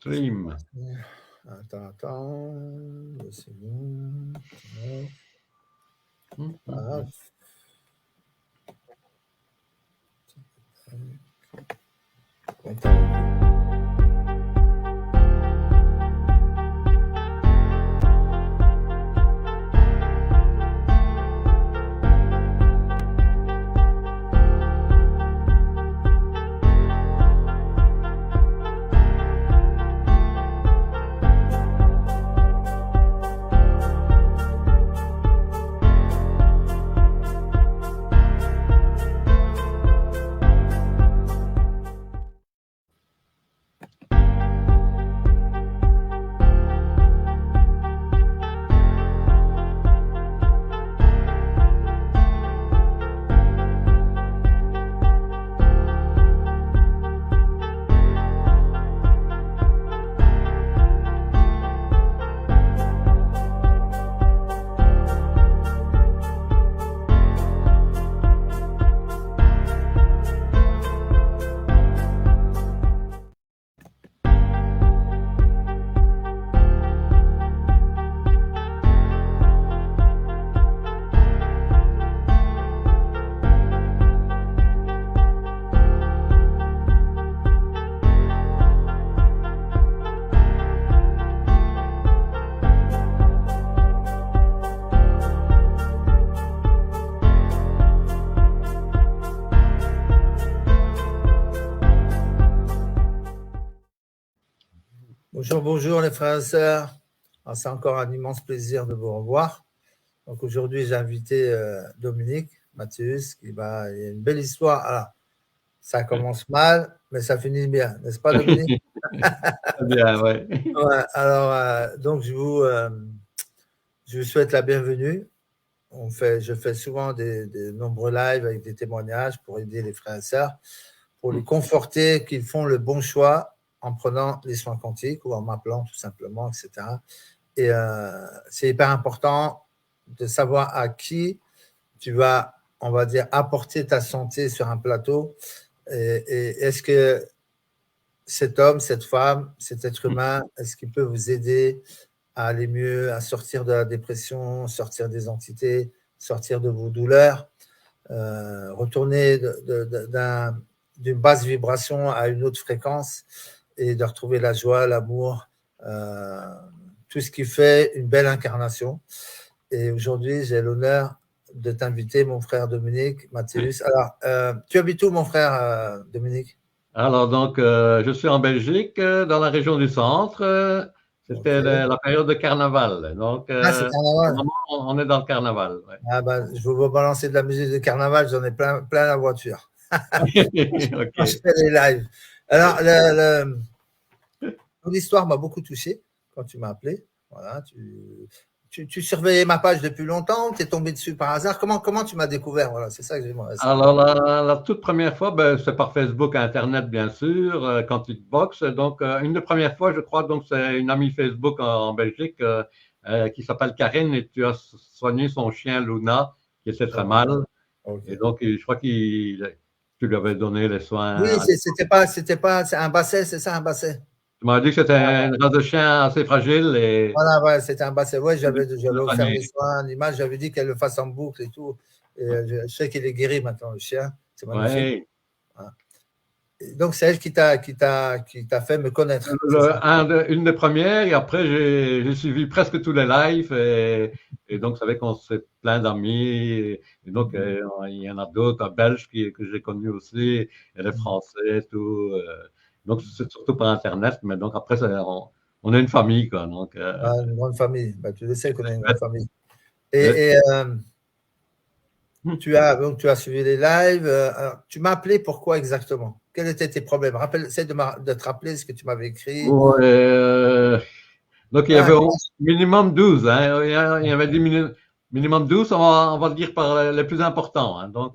Stream. Attends. C'est bon. Ah. Bonjour les frères et sœurs. C'est encore un immense plaisir de vous revoir. Donc aujourd'hui, j'ai invité Dominique Mathius. Il y a une belle histoire. Alors, ça commence mal, mais ça finit bien, n'est-ce pas Dominique? Bien, ouais. Ouais, alors, donc je vous souhaite la bienvenue. Je fais souvent des nombreux lives avec des témoignages pour aider les frères et sœurs, pour les conforter qu'ils font le bon choix en prenant les soins quantiques ou en m'appelant tout simplement, etc. Et c'est hyper important de savoir à qui tu vas, on va dire, apporter ta santé sur un plateau. Et est-ce que cet homme, cette femme, cet être humain, est-ce qu'il peut vous aider à aller mieux, à sortir de la dépression, sortir des entités, sortir de vos douleurs, retourner d'une basse vibration à une autre fréquence et de retrouver la joie, l'amour, tout ce qui fait une belle incarnation. Et aujourd'hui, j'ai l'honneur de t'inviter, mon frère Dominique Mathius. Alors, tu habites où, mon frère Dominique? Alors, donc, je suis en Belgique, dans la région du centre. C'était la période de carnaval. Donc, c'est carnaval. On est dans le carnaval. Ouais. Ah ben, je vais vous balancer de la musique de carnaval, j'en ai plein la voiture. Okay. Quand je fais les lives. Alors, l'histoire m'a beaucoup touché quand tu m'as appelé. Voilà, tu surveillais ma page depuis longtemps, tu es tombé dessus par hasard. Comment tu m'as découvert? Voilà, c'est ça que j'aimerais savoir. Alors, la toute première fois, c'est par Facebook, Internet, bien sûr, Quantic Box. Donc, une des premières fois, je crois, donc c'est une amie Facebook en Belgique qui s'appelle Karine et tu as soigné son chien Luna qui était très mal. Okay. Et donc, je crois que tu lui avais donné les soins. Oui, c'était pas, c'est un basset, c'est ça, un basset. Tu m'as dit que c'était une race de chien assez fragile. Et... Voilà, ouais, c'était un basset. Ouais, j'avais offert des soins à l'image, j'avais dit qu'elle le fasse en boucle et tout. Et je sais qu'il est guéri maintenant, le chien. C'est magnifique. Ouais. Voilà. Donc, c'est elle qui t'a fait me connaître. Une des premières, et après, j'ai suivi presque tous les lives. Et donc, c'est vrai qu'on s'est plein d'amis. Et donc, il y en a d'autres, un Belge que j'ai connu aussi, et les Français, tout. Donc, c'est surtout par Internet, mais donc après, on est une famille, quoi. Donc, une grande famille. Bah, tu le sais qu'on est une grande famille. Et tu as suivi les lives. Alors, tu m'as appelé pourquoi exactement? Quels étaient tes problèmes? Essaie de te rappeler ce que tu m'avais écrit. Donc, il y avait minimum 12. Hein. Il y avait dit minimum 12, on va le dire par les plus importants. Hein. Donc,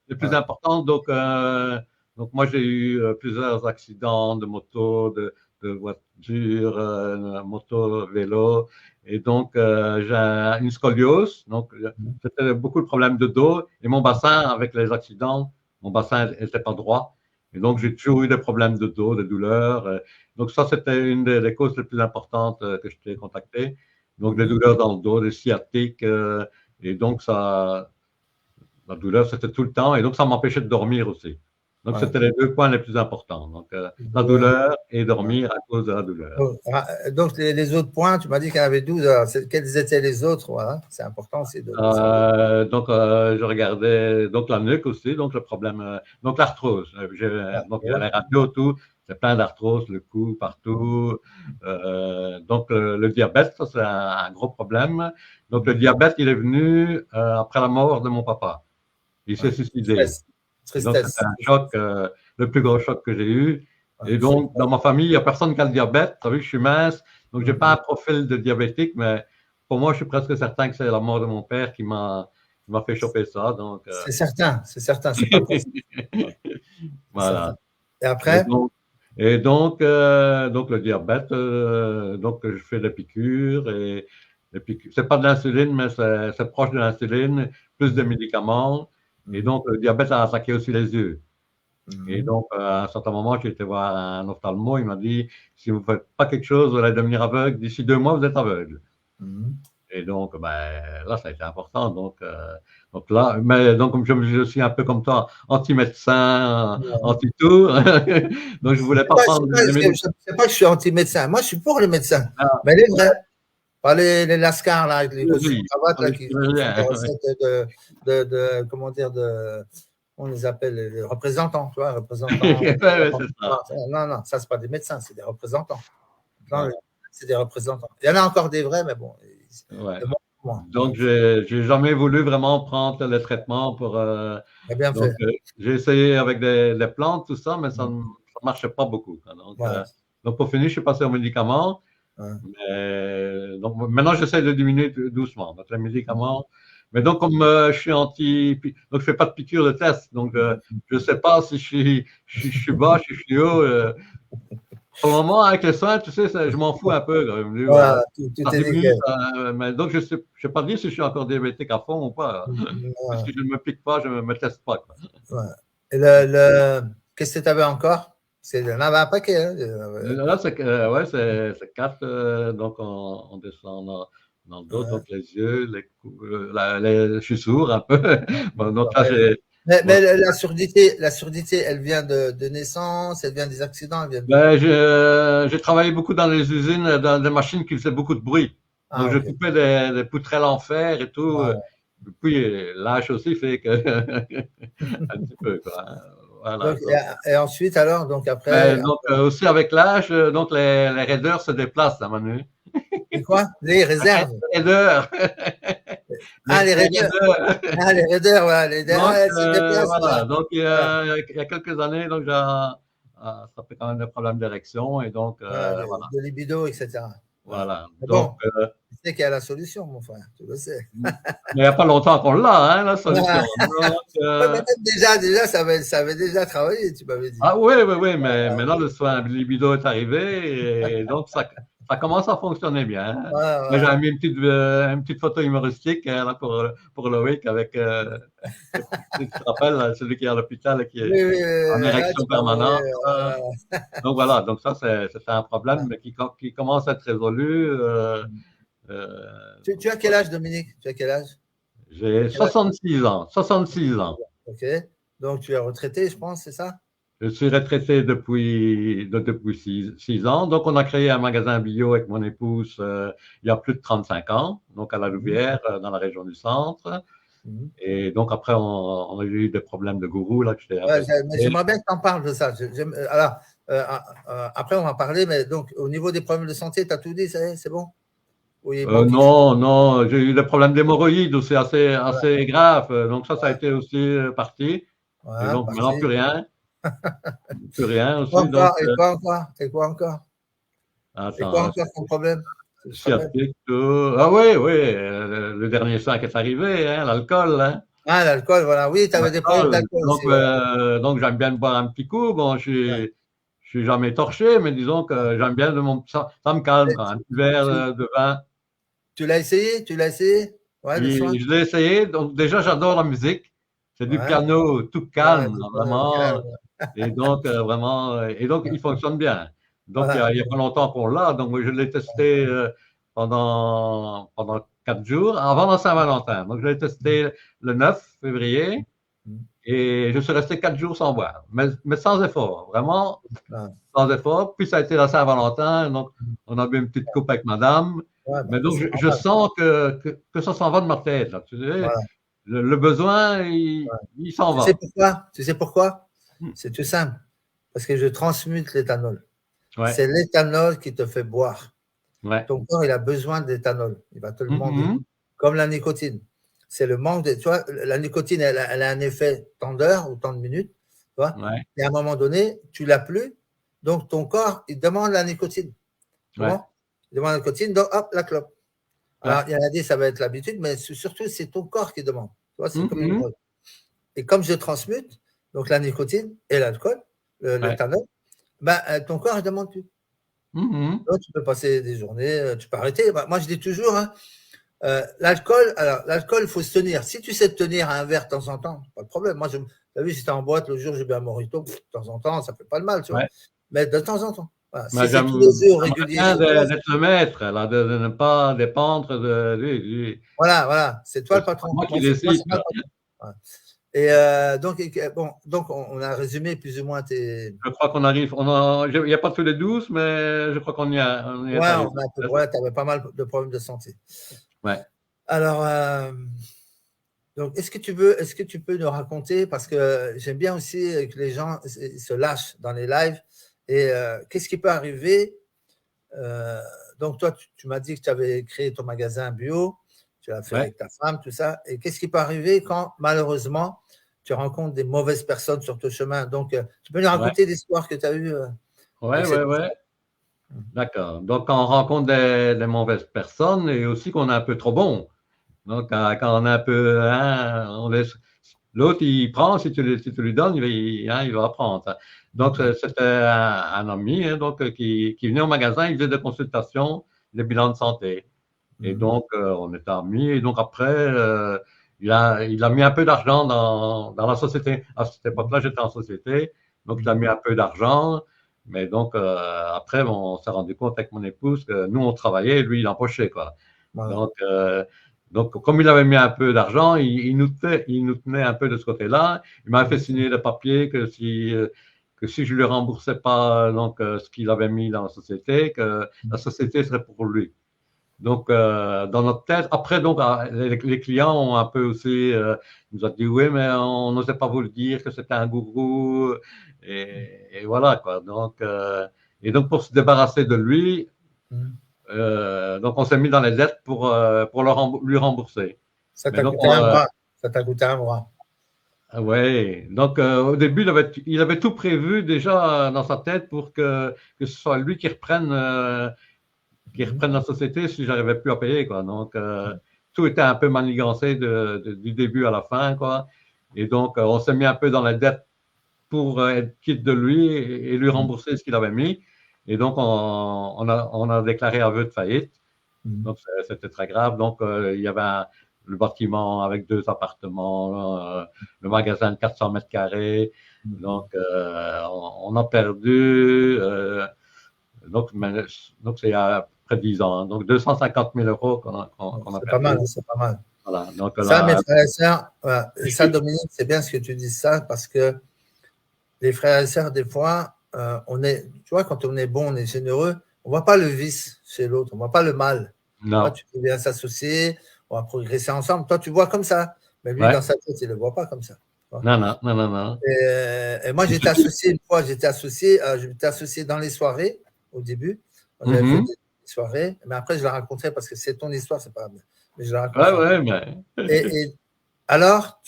les plus importants, donc moi, j'ai eu plusieurs accidents de moto, de voiture, moto, vélo. Et donc, j'ai une scoliose. Donc, c'était beaucoup de problèmes de dos. Et mon bassin, avec les accidents, mon bassin n'était pas droit. Et donc, j'ai toujours eu des problèmes de dos, des douleurs. Donc, ça, c'était une des causes les plus importantes que je t'ai contacté. Donc, des douleurs dans le dos, des sciatiques. Et donc, ça, la douleur, c'était tout le temps. Et donc, ça m'empêchait de dormir aussi. Donc, c'était les 2 points les plus importants. Donc, la douleur et dormir à cause de la douleur. Donc, les autres points, tu m'as dit qu'il y en avait 12. Alors, quels étaient les autres? Voilà, c'est important aussi de donc, je regardais donc la nuque aussi, donc le problème, donc l'arthrose. Donc, il y a les radios, tout, c'est plein d'arthrose, le cou, partout. Donc, le diabète, ça, c'est un gros problème. Donc, le diabète, il est venu après la mort de mon papa. Il s'est suicidé. Donc, c'était un choc, le plus gros choc que j'ai eu. Et donc, dans ma famille, il n'y a personne qui a le diabète. Tu as vu que je suis mince, donc je n'ai pas un profil de diabétique, mais pour moi, je suis presque certain que c'est la mort de mon père qui m'a fait choper ça. Donc, c'est certain, c'est pas possible. Voilà. Et après? Et donc le diabète, donc je fais des piqûres et c'est pas de l'insuline, mais c'est proche de l'insuline, plus de médicaments. Et donc, le diabète a attaqué aussi les yeux. Et donc, à un certain moment, j'ai été voir un ophtalmo. Il m'a dit, si vous ne faites pas quelque chose, vous allez devenir aveugle. D'ici 2 mois, vous êtes aveugle. Et donc, là, ça a été important. Donc là, mais donc, comme je suis un peu comme toi, anti-médecin, anti-tout. Donc, je ne voulais pas prendre. Je ne sais pas que je suis anti-médecin. Moi, je suis pour les médecins. Mais les vrais. Pas les lascars, là, avec les costumes cravates, là, qui font des recettes comment dire, on les appelle les représentants, tu vois, représentants. Non, ça, c'est pas des médecins, c'est des représentants. Non, c'est des représentants. Il y en a encore des vrais, mais bon. Donc, j'ai jamais voulu vraiment prendre le traitement pour. J'ai essayé avec des plantes, tout ça, mais ça ne marchait pas beaucoup. Donc, pour finir, je suis passé aux médicaments. Donc, maintenant, j'essaie de diminuer doucement. Donc, les médicaments. Mais donc, comme je suis donc je fais pas de piqûre de test. Donc, je sais pas si je suis bas, si je suis haut. Pour le moment, avec les soins, tu sais, je m'en fous un peu. Mais donc, je sais pas dire si je suis encore diabétique à fond ou pas. Parce que je ne me pique pas, je ne me teste pas. Et qu'est-ce que tu avais encore? Il y en avait un paquet. Là, c'est 4. Donc, on descend dans le dos, donc les yeux, je suis sourd un peu. Bon, donc là, mais la surdité, elle vient de naissance, elle vient des accidents, j'ai travaillé beaucoup dans les usines, dans des machines qui faisaient beaucoup de bruit. Donc, je coupais des poutrelles en fer et tout. Puis, l'âge aussi fait que un petit peu, quoi. Voilà, donc, et ensuite, alors, donc après. Donc, aussi avec l'âge, donc les raideurs se déplacent, à Manu. Et quoi? Les réserves? Les raideurs. Les raideurs. Les raideurs, voilà. Les raideurs, voilà. Donc, il y a quelques années, donc, ça fait quand même des problèmes d'érection. Et donc, de libido, etc. Voilà. Donc, tu sais qu'il y a la solution, mon frère, tu le sais. Mais il n'y a pas longtemps qu'on l'a, la solution. Donc, déjà, ça avait déjà travaillé, tu m'avais dit. Ah oui, mais maintenant, le soin de libido est arrivé et donc ça commence à fonctionner bien. J'avais mis une petite photo humoristique là, pour Loïc avec, tu te rappelles, là, celui qui est à l'hôpital qui est en érection permanente. Donc voilà, donc ça, c'est un problème mais qui commence à être résolu. Tu as quel âge, Dominique? Tu as quel âge? J'ai 66 ans. 66 ans. Ok. Donc, tu es retraité, je pense, c'est ça? Je suis retraité depuis 6 ans. Donc, on a créé un magasin bio avec mon épouse il y a plus de 35 ans, donc à la Louvière, dans la région du centre. Et donc, après, on a eu des problèmes de gourou. Là, mais j'aimerais bien que tu en parles de ça. Alors, après, on va en parler, mais donc, au niveau des problèmes de santé, tu as tout dit, c'est bon? Non, j'ai eu des problèmes d'hémorroïdes aussi assez graves. Donc, ça a été aussi parti. Et donc, maintenant, plus rien. Plus rien aussi. Et quoi encore? Attends, et quoi encore comme problème? Sciatique, tout. Ah oui, le dernier sang qui est arrivé, l'alcool. L'alcool, voilà. Oui, tu avais des problèmes d'alcool aussi. Donc, j'aime bien boire un petit coup. Bon, je suis jamais torché, mais disons que j'aime bien ça me calme, un petit verre de vin. Tu l'as essayé? Ouais, je l'ai essayé. Donc, déjà, j'adore la musique. C'est du piano tout calme, vraiment. Et donc, vraiment, et donc, il fonctionne bien. Donc, Voilà. il y a pas longtemps qu'on l'a. Donc, moi, je l'ai testé pendant 4 jours avant la Saint-Valentin. Donc, je l'ai testé le 9 février et je suis resté 4 jours sans boire, mais sans effort, vraiment Voilà. sans effort. Puis, ça a été la Saint-Valentin. Donc, on a bu une petite coupe avec madame. Ouais, Mais ben, donc, c'est je normal. sens que ça s'en va de ma tête. Là. Tu sais, Voilà. le besoin, il s'en Tu sais va. pourquoi? Tu sais pourquoi? Hmm. C'est tout simple. Parce que je transmute l'éthanol. Ouais, C'est l'éthanol qui te fait boire. ouais. Ton corps, il a besoin d'éthanol. Il va te le demander. Mhm. Comme la nicotine. C'est le manque de. Tu vois, la nicotine, elle a un effet tant d'heures ou tant de minutes. Tu vois? Ouais, Et à un moment donné, tu l'as plus. Donc, ton corps, il demande la nicotine. ouais, Comment? Il demande la nicotine, donc hop, la clope. Alors, ouais. il y en a dit, ça va être l'habitude, mais surtout, c'est ton corps qui demande. Tu vois, c'est comme une Mhm. drogue. Et comme je transmute, donc la nicotine et l'alcool, Ouais. l'éthanol, ben, ton corps ne demande plus. Mhm. Donc, tu peux passer des journées, tu peux arrêter. Ben, moi, je dis toujours, hein, l'alcool, alors l'alcool, il faut se tenir. Si tu sais te tenir à un verre de temps en temps, pas de problème. Moi, tu as vu, j'étais en boîte le jour, j'ai bu un mojito, de temps en temps, ça ne fait pas de mal, tu vois. Ouais. Mais de temps en temps. Voilà. Si Mais c'est tous les jours j'aimerais régulier bien chez toi, d'être le maître, là, de ne pas dépendre de lui. voilà, voilà, c'est toi le C'est pas patron. moi qui Moi, décide. c'est moi le patron. Voilà. Et donc, on a résumé plus ou moins tes. Je crois qu'on arrive. Il n'y a pas tous les 12, mais je crois on y est Ouais, arrivé. on a un peu. Ouais, tu avais pas mal de problèmes de santé. Ouais. Alors, donc, est-ce que tu peux nous raconter, parce que j'aime bien aussi que les gens se lâchent dans les lives, et qu'est-ce qui peut arriver? euh, donc, toi, tu m'as dit que tu avais créé ton magasin bio, tu l'as fait Ouais. avec ta femme, tout ça, et qu'est-ce qui peut arriver quand, malheureusement, tu rencontres des mauvaises personnes sur ton chemin? Donc, tu peux nous Ouais. raconter l'histoire que tu as eue Ouais. avec Ouais. cette. Ouais. D'accord. Donc, quand on rencontre des mauvaises personnes et aussi qu'on est un peu trop bon. Donc, quand on est un peu, hein, l'autre, il prend, si tu lui donnes, il va apprendre. Hein. Donc, c'était un ami hein, donc, qui venait au magasin, il faisait des consultations, des bilans de santé. Et donc, on était amis. Et donc, après, il a mis un peu d'argent dans la société. À cette époque-là, j'étais en société. Donc, il a mis un peu d'argent. Mais donc, après, on s'est rendu compte avec mon épouse que nous, on travaillait et lui, il empochait, quoi. Voilà. Donc, comme il avait mis un peu d'argent, il nous tenait un peu de ce côté-là. Il m'a fait signer le papier que si je lui remboursais pas donc, ce qu'il avait mis dans la société, que la société serait pour lui. Donc, dans notre tête, après, donc, les clients ont un peu aussi, nous ont dit, oui, mais on n'osait pas vous le dire que c'était un gourou. Et voilà, quoi. Et donc, pour se débarrasser de lui, donc, on s'est mis dans les dettes pour lui rembourser. Ça Mais t'a donc, coûté un bras. Ça t'a coûté un bras. ouais. Donc, au début, il avait tout prévu déjà dans sa tête pour que ce soit lui qui reprenne la société si j'arrivais plus à payer, quoi. Donc, tout était un peu manigancé du début à la fin, quoi. Et donc, on s'est mis un peu dans la dette pour être quitte de lui et lui rembourser ce qu'il avait mis. Et donc, on a déclaré aveu de faillite. Donc, c'était très grave. Donc, il y avait le bâtiment avec 2 appartements, le magasin de 400 mètres carrés. Donc, on a perdu. Donc, c'est à près de 10 ans. Hein. Donc, 250 000 euros qu'on a C'est pas perdu. mal, c'est pas mal. Voilà. Donc, Ça, mes frères et sœurs, voilà. Et ça, Dominique, c'est bien ce que tu dis ça, parce que les frères et sœurs, des fois, tu vois, quand on est bon, on est généreux, on ne voit pas le vice chez l'autre, on ne voit pas le mal. non. Toi, tu peux bien s'associer, on va progresser ensemble. Toi, tu vois comme ça. Mais lui, Ouais. dans sa tête, il ne le voit pas comme ça. Non. Et moi, j'étais associé une fois, j'étais associé dans les soirées au début. J'avais fait des soirées, mais après, je la raconterai parce que c'est ton histoire, c'est pas. Mais je la raconterai. Ouais, mais. Et alors,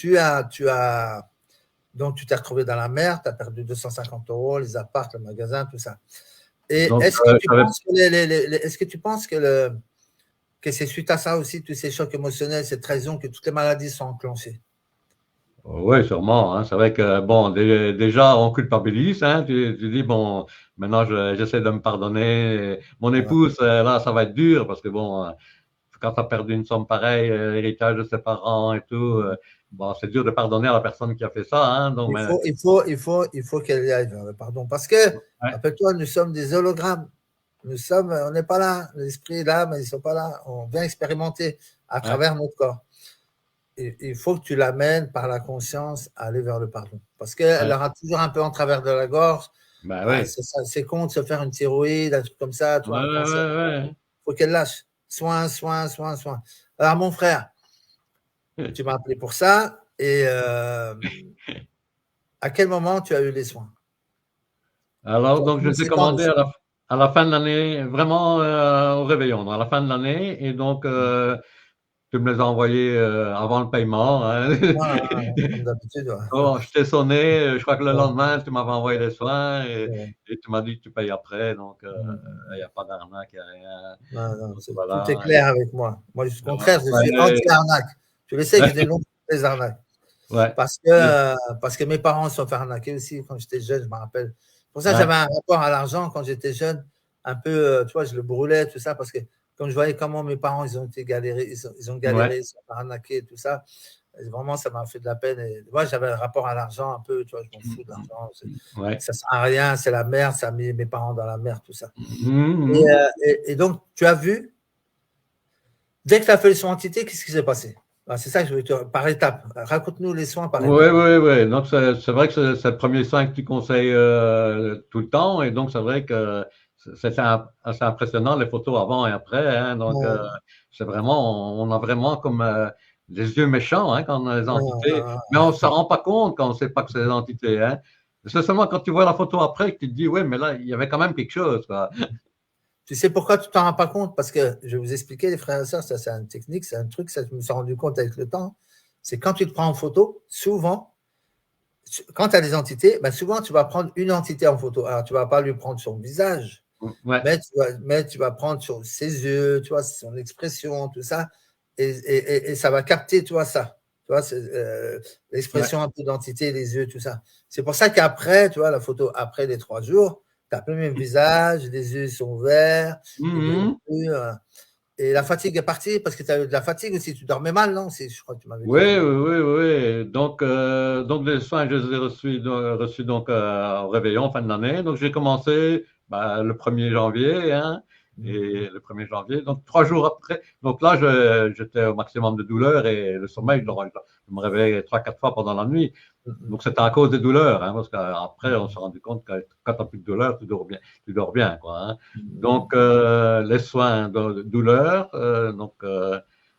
donc, tu t'es retrouvé dans la merde, tu as perdu 250 euros, les apparts, le magasin, tout ça. Et Donc, est-ce que tu penses que c'est suite à ça aussi, tous ces chocs émotionnels, cette raison que toutes les maladies sont enclenchées? Oui, sûrement. Hein. C'est vrai que, bon, déjà, on culpabilise. Hein. Tu dis, bon, maintenant, j'essaie de me pardonner. Mon épouse, là, ça va être dur parce que, bon, quand tu as perdu une somme pareille, l'héritage de ses parents et tout, bon, c'est dur de pardonner à la personne qui a fait ça. Hein, donc, Il faut qu'elle y aille vers le pardon. Parce que, ouais. rappelle-toi, nous sommes des hologrammes. On n'est pas là. L'esprit est là, mais ils ne sont pas là. On vient expérimenter à travers notre corps. Il faut que tu l'amènes par la conscience à aller vers le pardon. Parce qu'elle aura toujours un peu en travers de la gorge. C'est con de se faire une thyroïde, un truc comme ça. Il faut qu'elle lâche. Soin. Alors, mon frère, tu m'as appelé pour ça. Et à quel moment tu as eu les soins? Alors, donc, je les ai commandés à la fin de l'année, vraiment au réveillon, dans la fin de l'année. Et donc, tu me les as envoyés avant le paiement. Hein. Comme d'habitude. Oh, je t'ai sonné, je crois que le lendemain, tu m'avais envoyé les soins et tu m'as dit que tu payes après. Donc, il n'y a pas d'arnaque, il n'y a rien. Non, voilà. Tout est clair avec moi. Moi, au contraire, je suis anti-arnaque. Tu le sais que je dénonce les arnaques. Parce que mes parents se sont fait arnaquer aussi quand j'étais jeune, je me rappelle. Pour ça, j'avais un rapport à l'argent quand j'étais jeune, un peu, tu vois, je le brûlais, tout ça, parce que quand je voyais comment mes parents, ils ont été galérés, ils ont galéré, ils se sont fait arnaquer, tout ça, vraiment, ça m'a fait de la peine. Et moi, j'avais un rapport à l'argent un peu, tu vois, je m'en fous de l'argent. Ça ne sert à rien, c'est la merde, ça a mis mes parents dans la merde, tout ça. Et donc, tu as vu, dès que tu as fait les soins entité, qu'est-ce qui s'est passé? C'est ça que je veux te par étapes. Raconte-nous les soins par étapes. Oui. Donc, c'est vrai que c'est le premier soin que tu conseilles tout le temps. Et donc, c'est vrai que c'est assez impressionnant, les photos avant et après. Hein, donc, c'est vraiment, on a vraiment comme des yeux méchants hein, quand on a les entités. Mais on ne s'en rend pas compte quand on ne sait pas que c'est des entités. Hein. C'est seulement quand tu vois la photo après que tu te dis, oui, mais là, il y avait quand même quelque chose. Quoi. Tu sais pourquoi tu ne t'en rends pas compte? Parce que je vais vous expliquer, les frères et sœurs, ça c'est une technique, c'est un truc, ça je me suis rendu compte avec le temps. C'est quand tu te prends en photo, souvent, quand tu as des entités, ben souvent tu vas prendre une entité en photo. Alors tu ne vas pas lui prendre son visage, mais tu vas prendre sur ses yeux, tu vois, son expression, tout ça, et ça va capter, tu vois, ça. Tu vois, l'expression un peu d'entité, les yeux, tout ça. C'est pour ça qu'après, tu vois, la photo après les 3 jours, tu n'as plus le même visage, les yeux sont verts, et la fatigue est partie parce que tu as eu de la fatigue aussi, tu dormais mal, non? Je crois que tu m'avais dit. Oui. Donc les soins, je les ai reçus donc, au réveillon, fin de l'année. Donc, j'ai commencé le 1er janvier. Hein, et le 1er janvier, donc 3 jours après. Donc là, j'étais au maximum de douleur et le sommeil, je me réveillais 3-4 fois pendant la nuit. Donc, c'était à cause des douleurs, hein, parce qu'après, on s'est rendu compte que quand tu n'as plus de douleur, tu dors bien. Quoi, hein. Donc, les soins de douleur,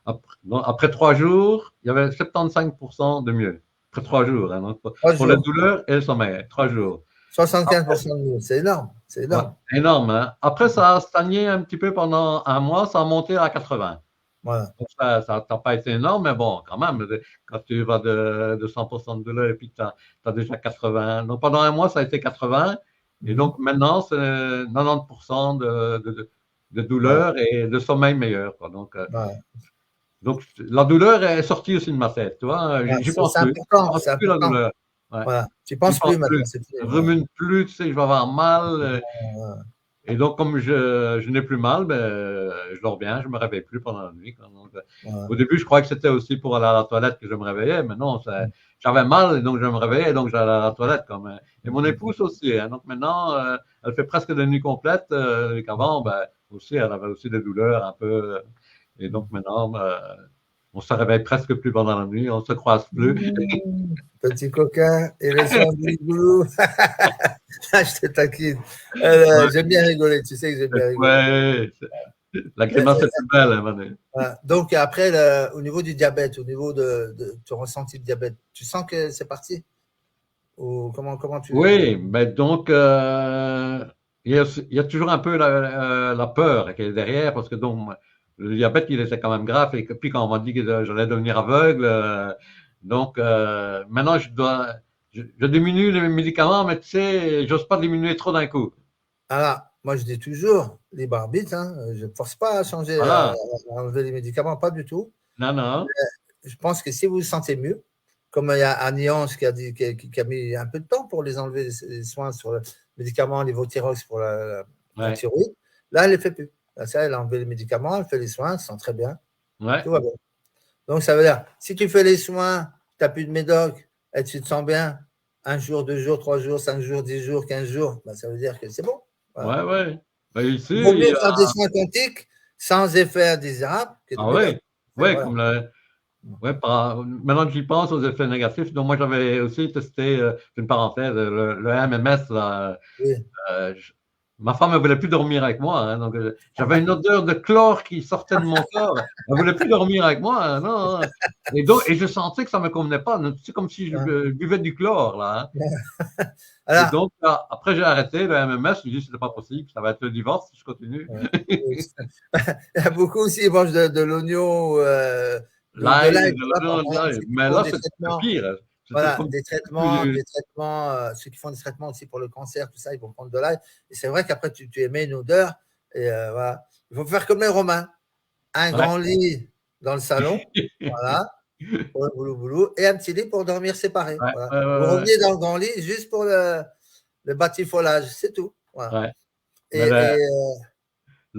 après 3 jours, il y avait 75% de mieux. Après 3 jours, hein, donc, pour les douleurs et le sommeil, 3 jours. 75% de mieux, c'est énorme. C'est énorme. Ouais, énorme. Hein. Après, ça a stagné un petit peu pendant un mois, ça a monté à 80. Voilà. Donc ça n'a pas été énorme, mais bon, quand même, quand tu vas de 100% de douleur et puis tu as déjà 80. Donc pendant un mois, ça a été 80. Et donc maintenant, c'est 90% de douleur et de sommeil meilleur. Quoi. Donc la douleur est sortie aussi de ma tête. Tu vois, j'y pense plus. C'est important. La douleur. Voilà. Tu ne penses plus maintenant. Je ne remue plus, tu sais, je vais avoir mal. Et donc, comme je n'ai plus mal, je dors bien, je ne me réveille plus pendant la nuit. Donc, au début, je croyais que c'était aussi pour aller à la toilette que je me réveillais, mais non, j'avais mal et donc je me réveillais et donc j'allais à la toilette. Et mon épouse aussi. Hein, donc maintenant, elle fait presque des nuits complètes. Qu'avant, aussi, elle avait aussi des douleurs un peu. Et donc maintenant, on se réveille presque plus pendant la nuit, on ne se croise plus. Petit coquin, et les soins du goulou. Je te taquine. J'aime bien rigoler, tu sais que j'aime bien rigoler. La grimace est plus belle, hein, voilà. Donc après, au niveau du diabète, au niveau de ton ressenti de diabète, tu sens que c'est parti? Ou comment tu... Oui, mais donc il y a toujours un peu la peur qui est derrière, parce que donc le diabète, il était quand même grave, et puis quand on m'a dit que j'allais devenir aveugle, donc maintenant je diminue les médicaments, mais tu sais, j'ose pas diminuer trop d'un coup. Alors, moi je dis toujours, libre arbitre, hein, je ne force pas à changer, à enlever les médicaments, pas du tout. Non. Mais je pense que si vous vous sentez mieux, comme il y a Annie Ange qui a mis un peu de temps pour les enlever, les soins sur le médicament, Levothyrox pour la thyroïde, là elle ne les fait plus. Là, elle a enlevé les médicaments, elle fait les soins, elle se sent très bien. Ouais. Tout va bien. Donc, ça veut dire, si tu fais les soins, tu n'as plus de médoc, et tu te sens bien, 1 jour, 2 jours, 3 jours, 5 jours, 10 jours, 15 jours, ben, ça veut dire que c'est bon. Voilà. Ouais, ouais. Ben, ici, Il vaut il y mieux a... faire des soins quantiques sans effet indésirable que de Ah médoc. ouais, ouais, Voilà. comme ouais, maintenant que j'y pense aux effets négatifs, donc moi j'avais aussi testé, c'est une parenthèse, le MMS, là, Oui. je- ma femme ne voulait plus dormir avec moi, hein, donc j'avais une odeur de chlore qui sortait de mon corps. Elle ne voulait plus dormir avec moi, hein, non, hein. Et je sentais que ça ne me convenait pas. C'est comme si je buvais du chlore, là, hein. Et Alors, donc, après, j'ai arrêté le MMS. Je me dis, c'était pas possible, ça va être le divorce si je continue. il y a beaucoup aussi qui mangent de l'oignon, de L'ail, l'ail, de tu vois, l'oignon, de l'ail. ceux qui Mais font là, des c'est traitements. pire. C'était Voilà, comme des traitements, ceux qui font des traitements aussi pour le cancer, tout ça, ils vont prendre de l'ail. Et c'est vrai qu'après, tu émets une odeur. Et voilà. Il faut faire comme les Romains. Un ouais. grand lit dans le salon, voilà, pour le boulot, et un petit lit pour dormir séparé. Ouais, Voilà. ouais, Vous ouais, revenez dans le grand lit juste pour le batifolage, c'est tout. Voilà. ouais. Mais Et, le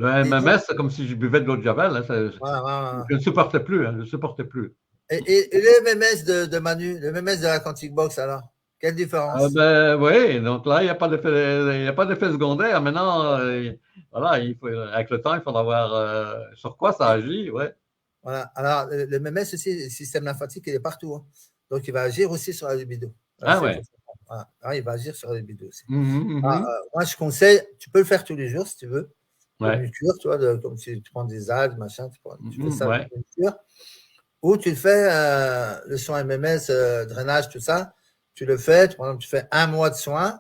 et donc, MMS, c'est comme si je buvais de l'eau de Javel, hein, voilà, voilà. je ne supportais plus. Hein, je ne supportais plus. Et le MMS de Manu, le MMS de la Quantic Box, alors, quelle différence? Ben oui, donc là, il n'y a pas d'effet secondaire. Maintenant, voilà, avec le temps, il faudra voir sur quoi ça agit. Ouais. Voilà. Alors, le MMS aussi, le système lymphatique, il est partout. Hein. Donc, il va agir aussi sur la libido. Ah ouais. Voilà. Alors, il va agir sur la libido aussi. Mm-hmm. Moi, je conseille, tu peux le faire tous les jours si tu veux. Ouais. Une cure, tu vois, comme si tu prends des algues, machin, tu fais ça ouais. une cure. Ou tu le fais, le soin MMS, drainage, tout ça. Tu le fais, par exemple, tu fais 1 mois de soins,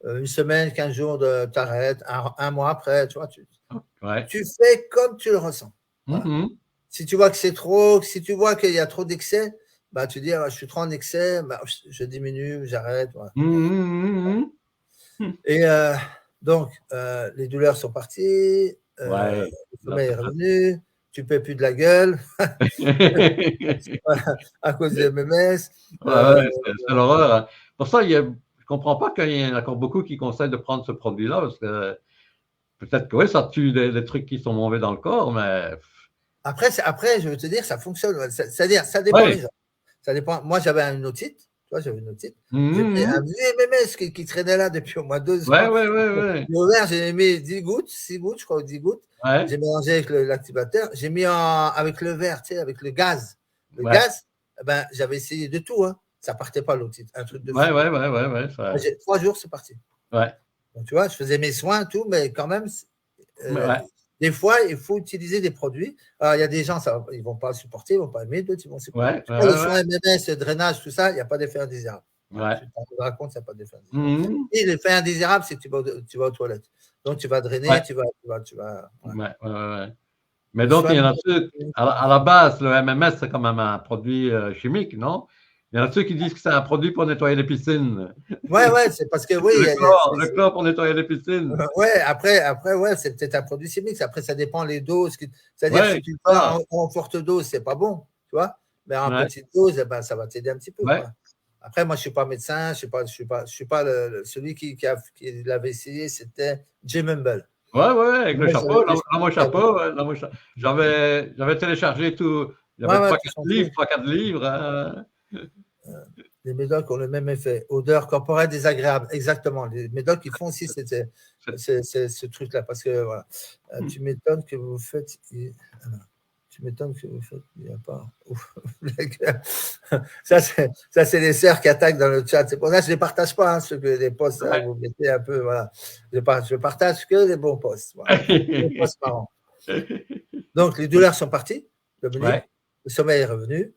1 semaine, 15 jours de t'arrêtes, un mois après, tu vois. Tu fais comme tu le ressens. Voilà. Si tu vois que c'est trop, si tu vois qu'il y a trop d'excès, bah, tu dis, ah, je suis trop en excès, bah, je diminue, j'arrête. Voilà. Et donc, les douleurs sont parties, le sommeil est revenu, tu ne paies plus de la gueule à cause des MMS. C'est l'horreur. Hein. Pour ça, je ne comprends pas qu'il y en a encore beaucoup qui conseillent de prendre ce produit-là, parce que peut-être que oui, ça tue des trucs qui sont mauvais dans le corps, mais... Après, je veux te dire, ça fonctionne. C'est-à-dire, ça dépend des gens. Ça dépend. Moi, j'avais une otite. Tu vois, j'avais une otite. J'ai pris un vieux MMS qui traînait là depuis au moins 2 ans. Ouais. J'ai mis 10 gouttes, 6 gouttes, je crois, 10 gouttes. Ouais. J'ai mélangé avec l'activateur. J'ai mis avec le verre, tu sais, avec le gaz. Le gaz, ben, j'avais essayé de tout. Hein. Ça partait pas l'otite. Un truc de fou. Ouais. 3 jours, c'est parti. Ouais. Donc, tu vois, je faisais mes soins, tout, mais quand même, des fois, il faut utiliser des produits. Alors, il y a des gens, ils ne vont pas supporter, ils ne vont pas aimer, d'autres, ils vont supporter. Le soin MMS, le drainage, tout ça, il n'y a pas d'effet indésirable. Tu te rends compte, il n'y a pas d'effet indésirable. Et l'effet indésirable, c'est que tu vas aux toilettes. Donc, tu vas drainer, tu vas. Mais donc, il y en a ceux, à la base, le MMS, c'est quand même un produit chimique, non? Il y en a ceux qui disent que c'est un produit pour nettoyer les piscines. Ouais, c'est parce que oui. Le chlore pour nettoyer les piscines. Ouais, après, ouais, c'est peut-être un produit chimique. Après, ça dépend les doses. C'est-à-dire que si tu le fais en forte dose, c'est pas bon, tu vois. Mais en petite dose, ben, ça va t'aider un petit peu. Quoi. Après, moi, je suis pas médecin, je suis pas celui qui l'avait essayé, c'était Jim Humble. Ouais, avec le chapeau, mon chapeau. J'avais téléchargé tout. Il y avait 3-4 livres. Hein. Les médocs ont le même effet. Odeur corporelle désagréable. Exactement. Les médocs, ils font aussi ce truc-là. Parce que, voilà. Tu m'étonnes que vous faites. Tu m'étonnes que vous faites. Il n'y a pas. Ça, c'est les sœurs qui attaquent dans le chat. C'est pour ça que je ne les partage pas, hein, les posts. Là, vous mettez un peu. Voilà. Je partage que les bons posts. Voilà. Les posts marrants. Donc, les douleurs sont parties. Le sommeil est revenu.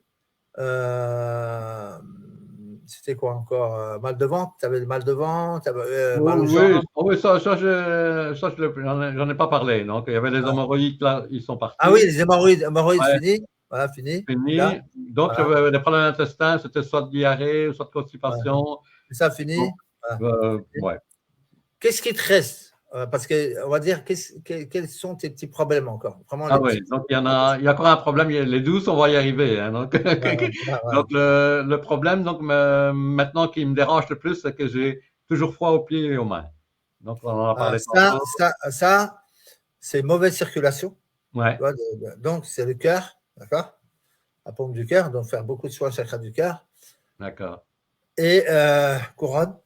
C'était quoi encore? Mal de ventre? Tu avais le mal de ventre? Mal aux jambes? Oui, ça j'en ai pas parlé. Donc, il y avait les hémorroïdes, là, ils sont partis. Ah oui, les hémorroïdes fini. Voilà, fini. Là, donc, j'avais des problèmes d'intestin, c'était soit de diarrhée, soit de constipation. Ça fini. Ouais. Qu'est-ce qui te reste? Parce qu'on va dire, quels sont tes petits problèmes encore? Oui, donc il y a encore un problème. Les 12, on va y arriver. Hein, donc, donc le problème, donc, maintenant qui me dérange le plus, c'est que j'ai toujours froid aux pieds et aux mains. Donc, on en a parlé ça, c'est mauvaise circulation. Ouais. Donc, c'est le cœur. d'accord? La pompe du cœur, donc faire beaucoup de soins chakra du cœur. D'accord. Et couronne,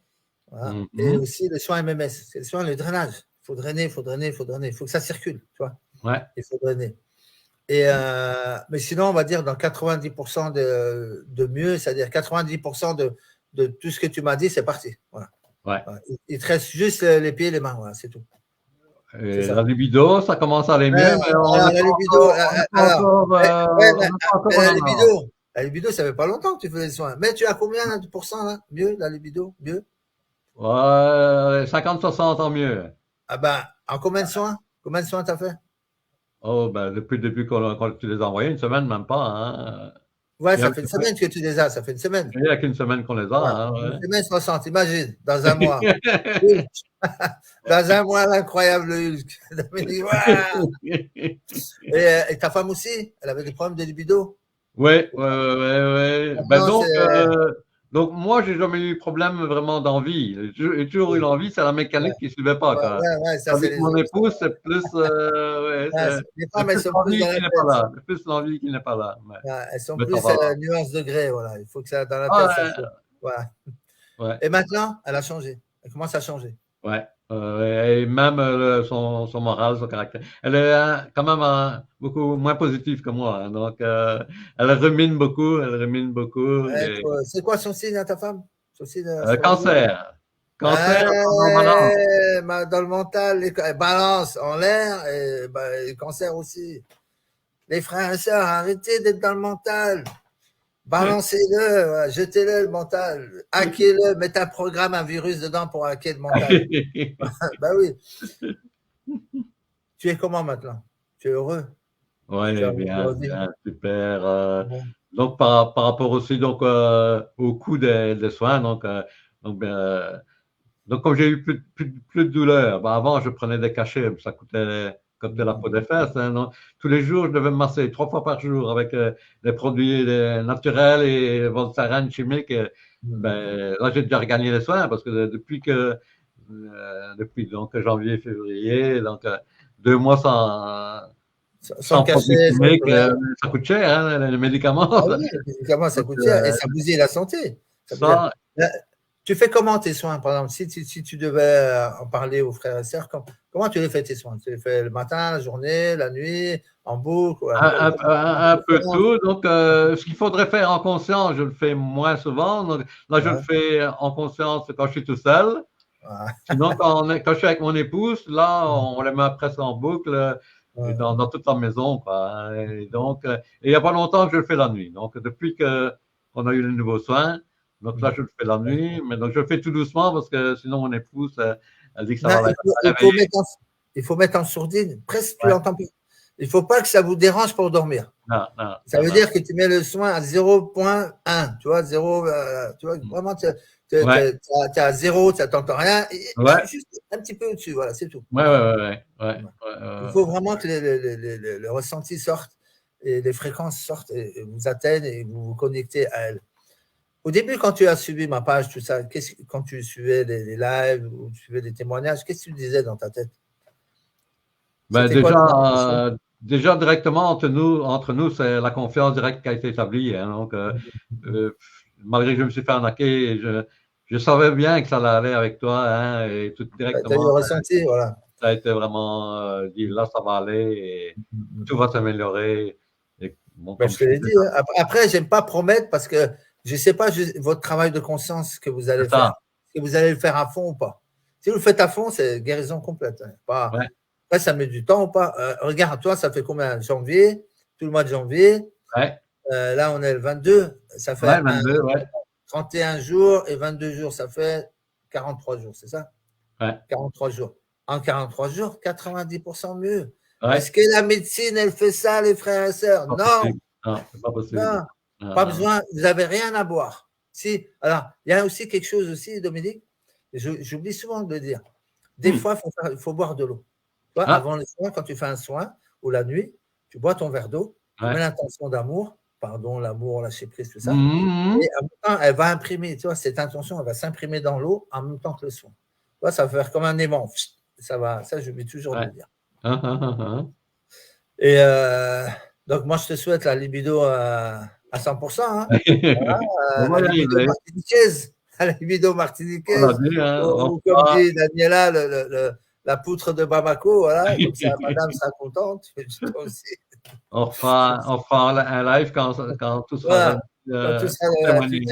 voilà. Et aussi les soins MMS, c'est les soins, le drainage. Il faut drainer, il faut drainer, il faut drainer. Il faut que ça circule, tu vois. Ouais. Il faut drainer. Et, mais sinon, on va dire dans 90% de mieux, c'est-à-dire 90% de tout ce que tu m'as dit, c'est parti. Voilà. Ouais. Voilà. Il te reste juste les pieds et les mains, voilà, c'est tout. Et la libido, ça commence à aller mieux, mais la libido, la libido, ça fait pas longtemps que tu fais les soins. Mais tu as combien là, de pourcents là? Mieux, la libido, mieux? Ouais, 50-60 en mieux. Ah ben, en combien de soins? Combien de soins t'as fait? Oh, ben, depuis le début quand tu les as envoyés, une semaine, même pas. Hein. Ouais, ça fait une semaine que tu les as, ça fait une semaine. Il n'y a qu'une semaine qu'on les a. Ouais, Hein, ouais. Une semaine 60, imagine, dans un mois. Dans un mois, l'incroyable Hulk. Et ta femme aussi, elle avait des problèmes de libido? Oui. Ben donc, moi, j'ai jamais eu problème vraiment d'envie. J'ai toujours eu l'envie, c'est la mécanique qui ne suivait pas. Quoi. Ça, Avec mon épouse, c'est plus. les femmes, elles sont plus dans la tête. C'est plus l'envie qui n'est pas là. Elles sont plus nuances de gré. Voilà. Il faut que ça, dans la tête, ça soit. Voilà. Ouais. Et maintenant, elle a changé. Elle commence à changer. Ouais. Et même son moral, son caractère. Elle est quand même beaucoup moins positive que moi. Hein, donc, elle remine beaucoup. C'est quoi son signe à ta femme? Son signe, cancer. Cancer dans le mental, balance en l'air et cancer aussi. Les frères et sœurs, arrêtez d'être dans le mental. Balancez-le, jetez-le le mental, hackez-le, mettez un programme, un virus dedans pour hacker le mental. Ben oui. Tu es comment maintenant? Tu es heureux? Oui, bien, super. Donc, par rapport aussi donc, au coût des soins, donc comme j'ai eu plus de douleur, avant je prenais des cachets, ça coûtait comme de la peau des fesses. Hein, tous les jours, je devais me masser 3 fois par jour avec des produits naturels et Voltaren chimiques. Là, j'ai déjà regagné les soins parce que depuis donc janvier, février, donc 2 mois sans cachet, chimiques, ça coûte cher, hein, les médicaments. Ah oui, les médicaments, ça coûte cher et ça bousille la santé. Tu fais comment tes soins, par exemple, si tu devais en parler aux frères et sœurs, comment tu les fais tes soins? Tu les fais le matin, la journée, la nuit, en boucle? Un peu tout. Donc, ce qu'il faudrait faire en conscience, je le fais moins souvent. Donc, là, je le fais en conscience quand je suis tout seul. Sinon, quand je suis avec mon épouse, là, on les met presque en boucle dans toute la maison. Quoi. Et donc, il n'y a pas longtemps que je le fais la nuit. Donc, depuis qu'on a eu les nouveaux soins, donc là, je le fais la nuit, mais donc je le fais tout doucement parce que sinon mon épouse, elle dit que ça va il faut mettre en sourdine, presque tu l'entends plus. Il ne faut pas que ça vous dérange pour dormir. Ça veut dire que tu mets le soin à 0.1, tu vois, 0, tu vois, vraiment, tu es à 0, tu n'entends rien, juste un petit peu au-dessus, voilà, c'est tout. Il faut vraiment que le ressenti sorte et les fréquences sortent et vous atteignent et vous vous connectez à elles. Au début, quand tu as suivi ma page, tout ça, quand tu suivais les lives ou tu suivais les témoignages, qu'est-ce que tu disais dans ta tête? Déjà directement entre nous, c'est la confiance directe qui a été établie. Hein, donc, malgré que je me suis fait arnaquer, je savais bien que ça allait aller avec toi. Hein, et tout directement. Tu as eu le ressenti, voilà. Ça a été vraiment dit là, ça va aller et tout va s'améliorer. Je te l'ai dit. Hein. Après, j'aime pas promettre parce que je ne sais pas votre travail de conscience que vous allez faire. Est-ce que vous allez le faire à fond ou pas? Si vous le faites à fond, c'est guérison complète. Hein. Après, ça met du temps ou pas. Regarde, toi, ça fait combien? Janvier, tout le mois de janvier. Là, on est le 22. Ça fait 31 jours et 22 jours. Ça fait 43 jours, c'est ça? 43 jours. En 43 jours, 90% mieux. Est-ce que la médecine, elle fait ça, les frères et sœurs? Non. Non, c'est pas possible. Non. Pas besoin, vous n'avez rien à boire. Alors, il y a aussi quelque chose aussi, Dominique, j'oublie souvent de le dire. Des fois, il faut boire de l'eau. Avant le soin, quand tu fais un soin, ou la nuit, tu bois ton verre d'eau, tu mets l'intention d'amour, pardon, l'amour, lâcher prise, tout ça, et en même temps, elle va imprimer, tu vois, cette intention, elle va s'imprimer dans l'eau en même temps que le soin. Tu vois, ça va faire comme un aimant. Ça j'oublie toujours de le dire. Et Donc, moi, je te souhaite la libido à 100%. Hein. On va La y libido arriver. martiniquaise. La libido On l'a martiniquaise. dit, hein, Ou comme dit Daniela, la poutre de Bamako. Voilà, comme ça, madame sera contente. Toi aussi. on fera un live quand tout sera Voilà. rendu Quand tu pour seras, tu témoigner.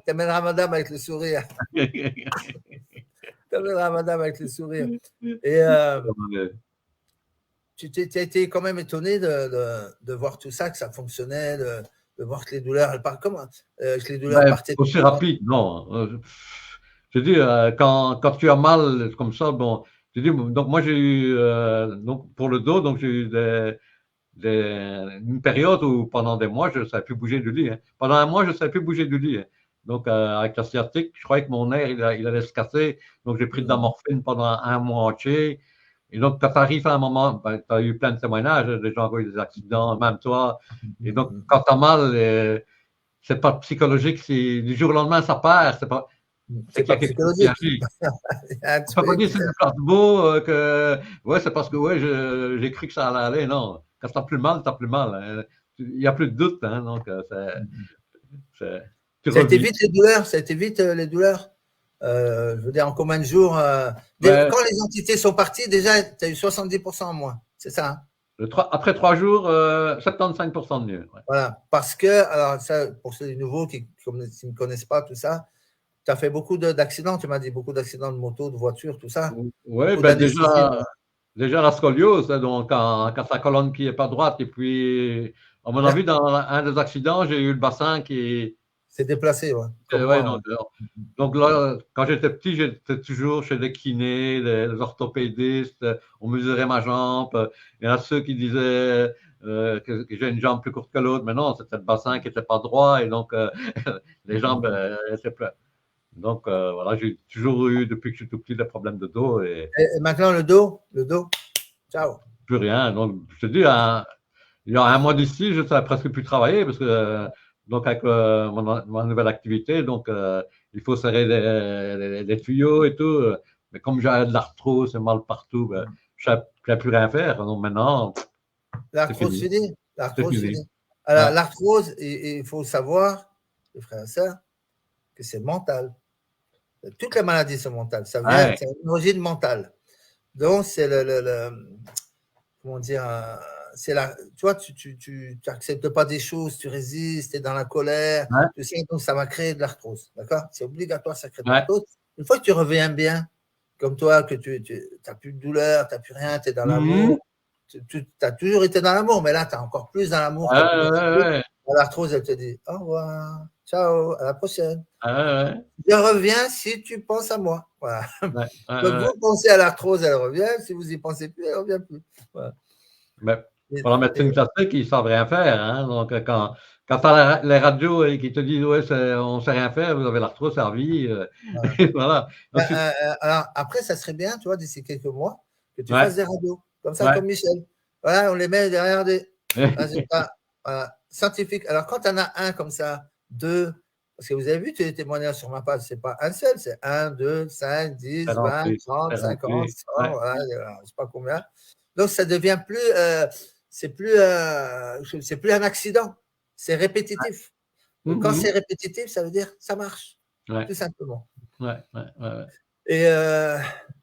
t'amèneras madame avec le sourire. T'amèneras madame avec le sourire. Et tu as été quand même étonné de voir tout ça, que ça fonctionnait, de voir que les douleurs, elles partent comment que les douleurs Ben, partaient. aussi rapide, non. Je dis, quand tu as mal comme ça, bon, je dis, donc moi j'ai eu, donc pour le dos, donc j'ai eu une période où pendant des mois, je ne savais plus bouger du lit. Hein. Pendant un mois, je ne savais plus bouger du lit. Hein. Donc, avec la sciatique, je croyais que mon nerf, il allait se casser. Donc, j'ai pris de la morphine pendant un mois entier. Et donc, quand tu arrives à un moment, ben, tu as eu plein de témoignages, des gens qui ont eu des accidents, même toi. Et donc, quand tu as mal, c'est pas psychologique, si du jour au lendemain, ça part. C'est qu'il y pas a quelque chose qui psychologique. agit. Il y a un On peut pas truc. dire c'est du placebo, que ouais, c'est parce que ouais, j'ai cru que ça allait aller. Non, quand t'as plus mal, t'as plus mal. Hein. Il n'y a plus de doute. Hein, donc, tu Ça a été revis. vite les douleurs. Ça a été vite les douleurs. Je veux dire, en combien de jours Ouais, quand les entités sont parties, déjà, tu as eu 70% en moins. C'est ça. Hein. après 3 jours, 75% de mieux. Ouais. Voilà. Parce que, alors, ça, pour ceux nouveaux qui ne connaissent pas tout ça, tu as fait beaucoup d'accidents. Tu m'as dit beaucoup d'accidents de moto, de voiture, tout ça. Oui, Beaucoup ben d'anesthésie. déjà la scoliose, hein, donc quand ta colonne qui est pas droite, et puis, à mon avis, dans un des accidents, j'ai eu le bassin qui. C'est déplacé, ouais. Comme Ouais, moi. donc là, quand j'étais petit, j'étais toujours chez des kinés, des orthopédistes, on mesurait ma jambe. Il y en a ceux qui disaient que j'ai une jambe plus courte que l'autre, mais non, c'était le bassin qui n'était pas droit, et donc les jambes étaient pleines. Donc voilà, j'ai toujours eu, depuis que je suis tout petit, des problèmes de dos et Et maintenant, le dos, ciao. plus rien. Donc, je te dis, il y a un mois d'ici, je ne savais presque plus travailler parce que, donc, avec ma nouvelle activité, donc, il faut serrer les tuyaux et tout. Mais comme j'ai de l'arthrose, c'est mal partout, ben, je ne savais plus rien faire. Donc, maintenant, c'est L'arthrose fini. finie. C'est L'arthrose fini. finie. Alors, Ouais. l'arthrose, il faut savoir, les frères et sœurs, que c'est mental. Toutes les maladies sont mentales. Ça vient, Ouais. c'est une origine mentale. Donc, c'est comment dire, c'est la, tu vois, tu n'acceptes pas des choses, tu résistes, tu es dans la colère, Ouais. tu sais, donc ça va créer de l'arthrose. D'accord? C'est obligatoire, ça crée de Ouais. l'arthrose. Une fois que tu reviens bien, comme toi, que tu n'as plus de douleur, tu n'as plus rien, tu es dans l'amour, tu as toujours été dans l'amour, mais là, tu es encore plus dans l'amour, tu as plus d'arthrose. L'arthrose, elle te dit au revoir, ciao, à la prochaine. Je reviens si tu penses à moi. Voilà. Donc, vous pensez à l'arthrose, elle revient. Si vous n'y pensez plus, elle ne revient plus. Voilà. Mais pour la médecine classique, ils ne savent rien faire. Hein. Donc, quand tu as les radios qui te disent ouais, on ne sait rien faire, vous avez l'arthrose, c'est à vie. Voilà. Ensuite, alors, après, ça serait bien, tu vois, d'ici quelques mois, que tu ouais. fasses des radios, comme ça, comme Michel. Voilà, on les met derrière des résultats scientifiques. Alors, quand tu en as un comme ça, deux, parce que vous avez vu tous les témoignages sur ma page, ce n'est pas un seul, c'est 1, 2, 5, 10, 20, 30, 50, 100, voilà, je ne sais pas combien. Donc, ça devient plus, c'est plus un accident, c'est répétitif. Donc, quand c'est répétitif, ça veut dire ça marche, tout simplement. Et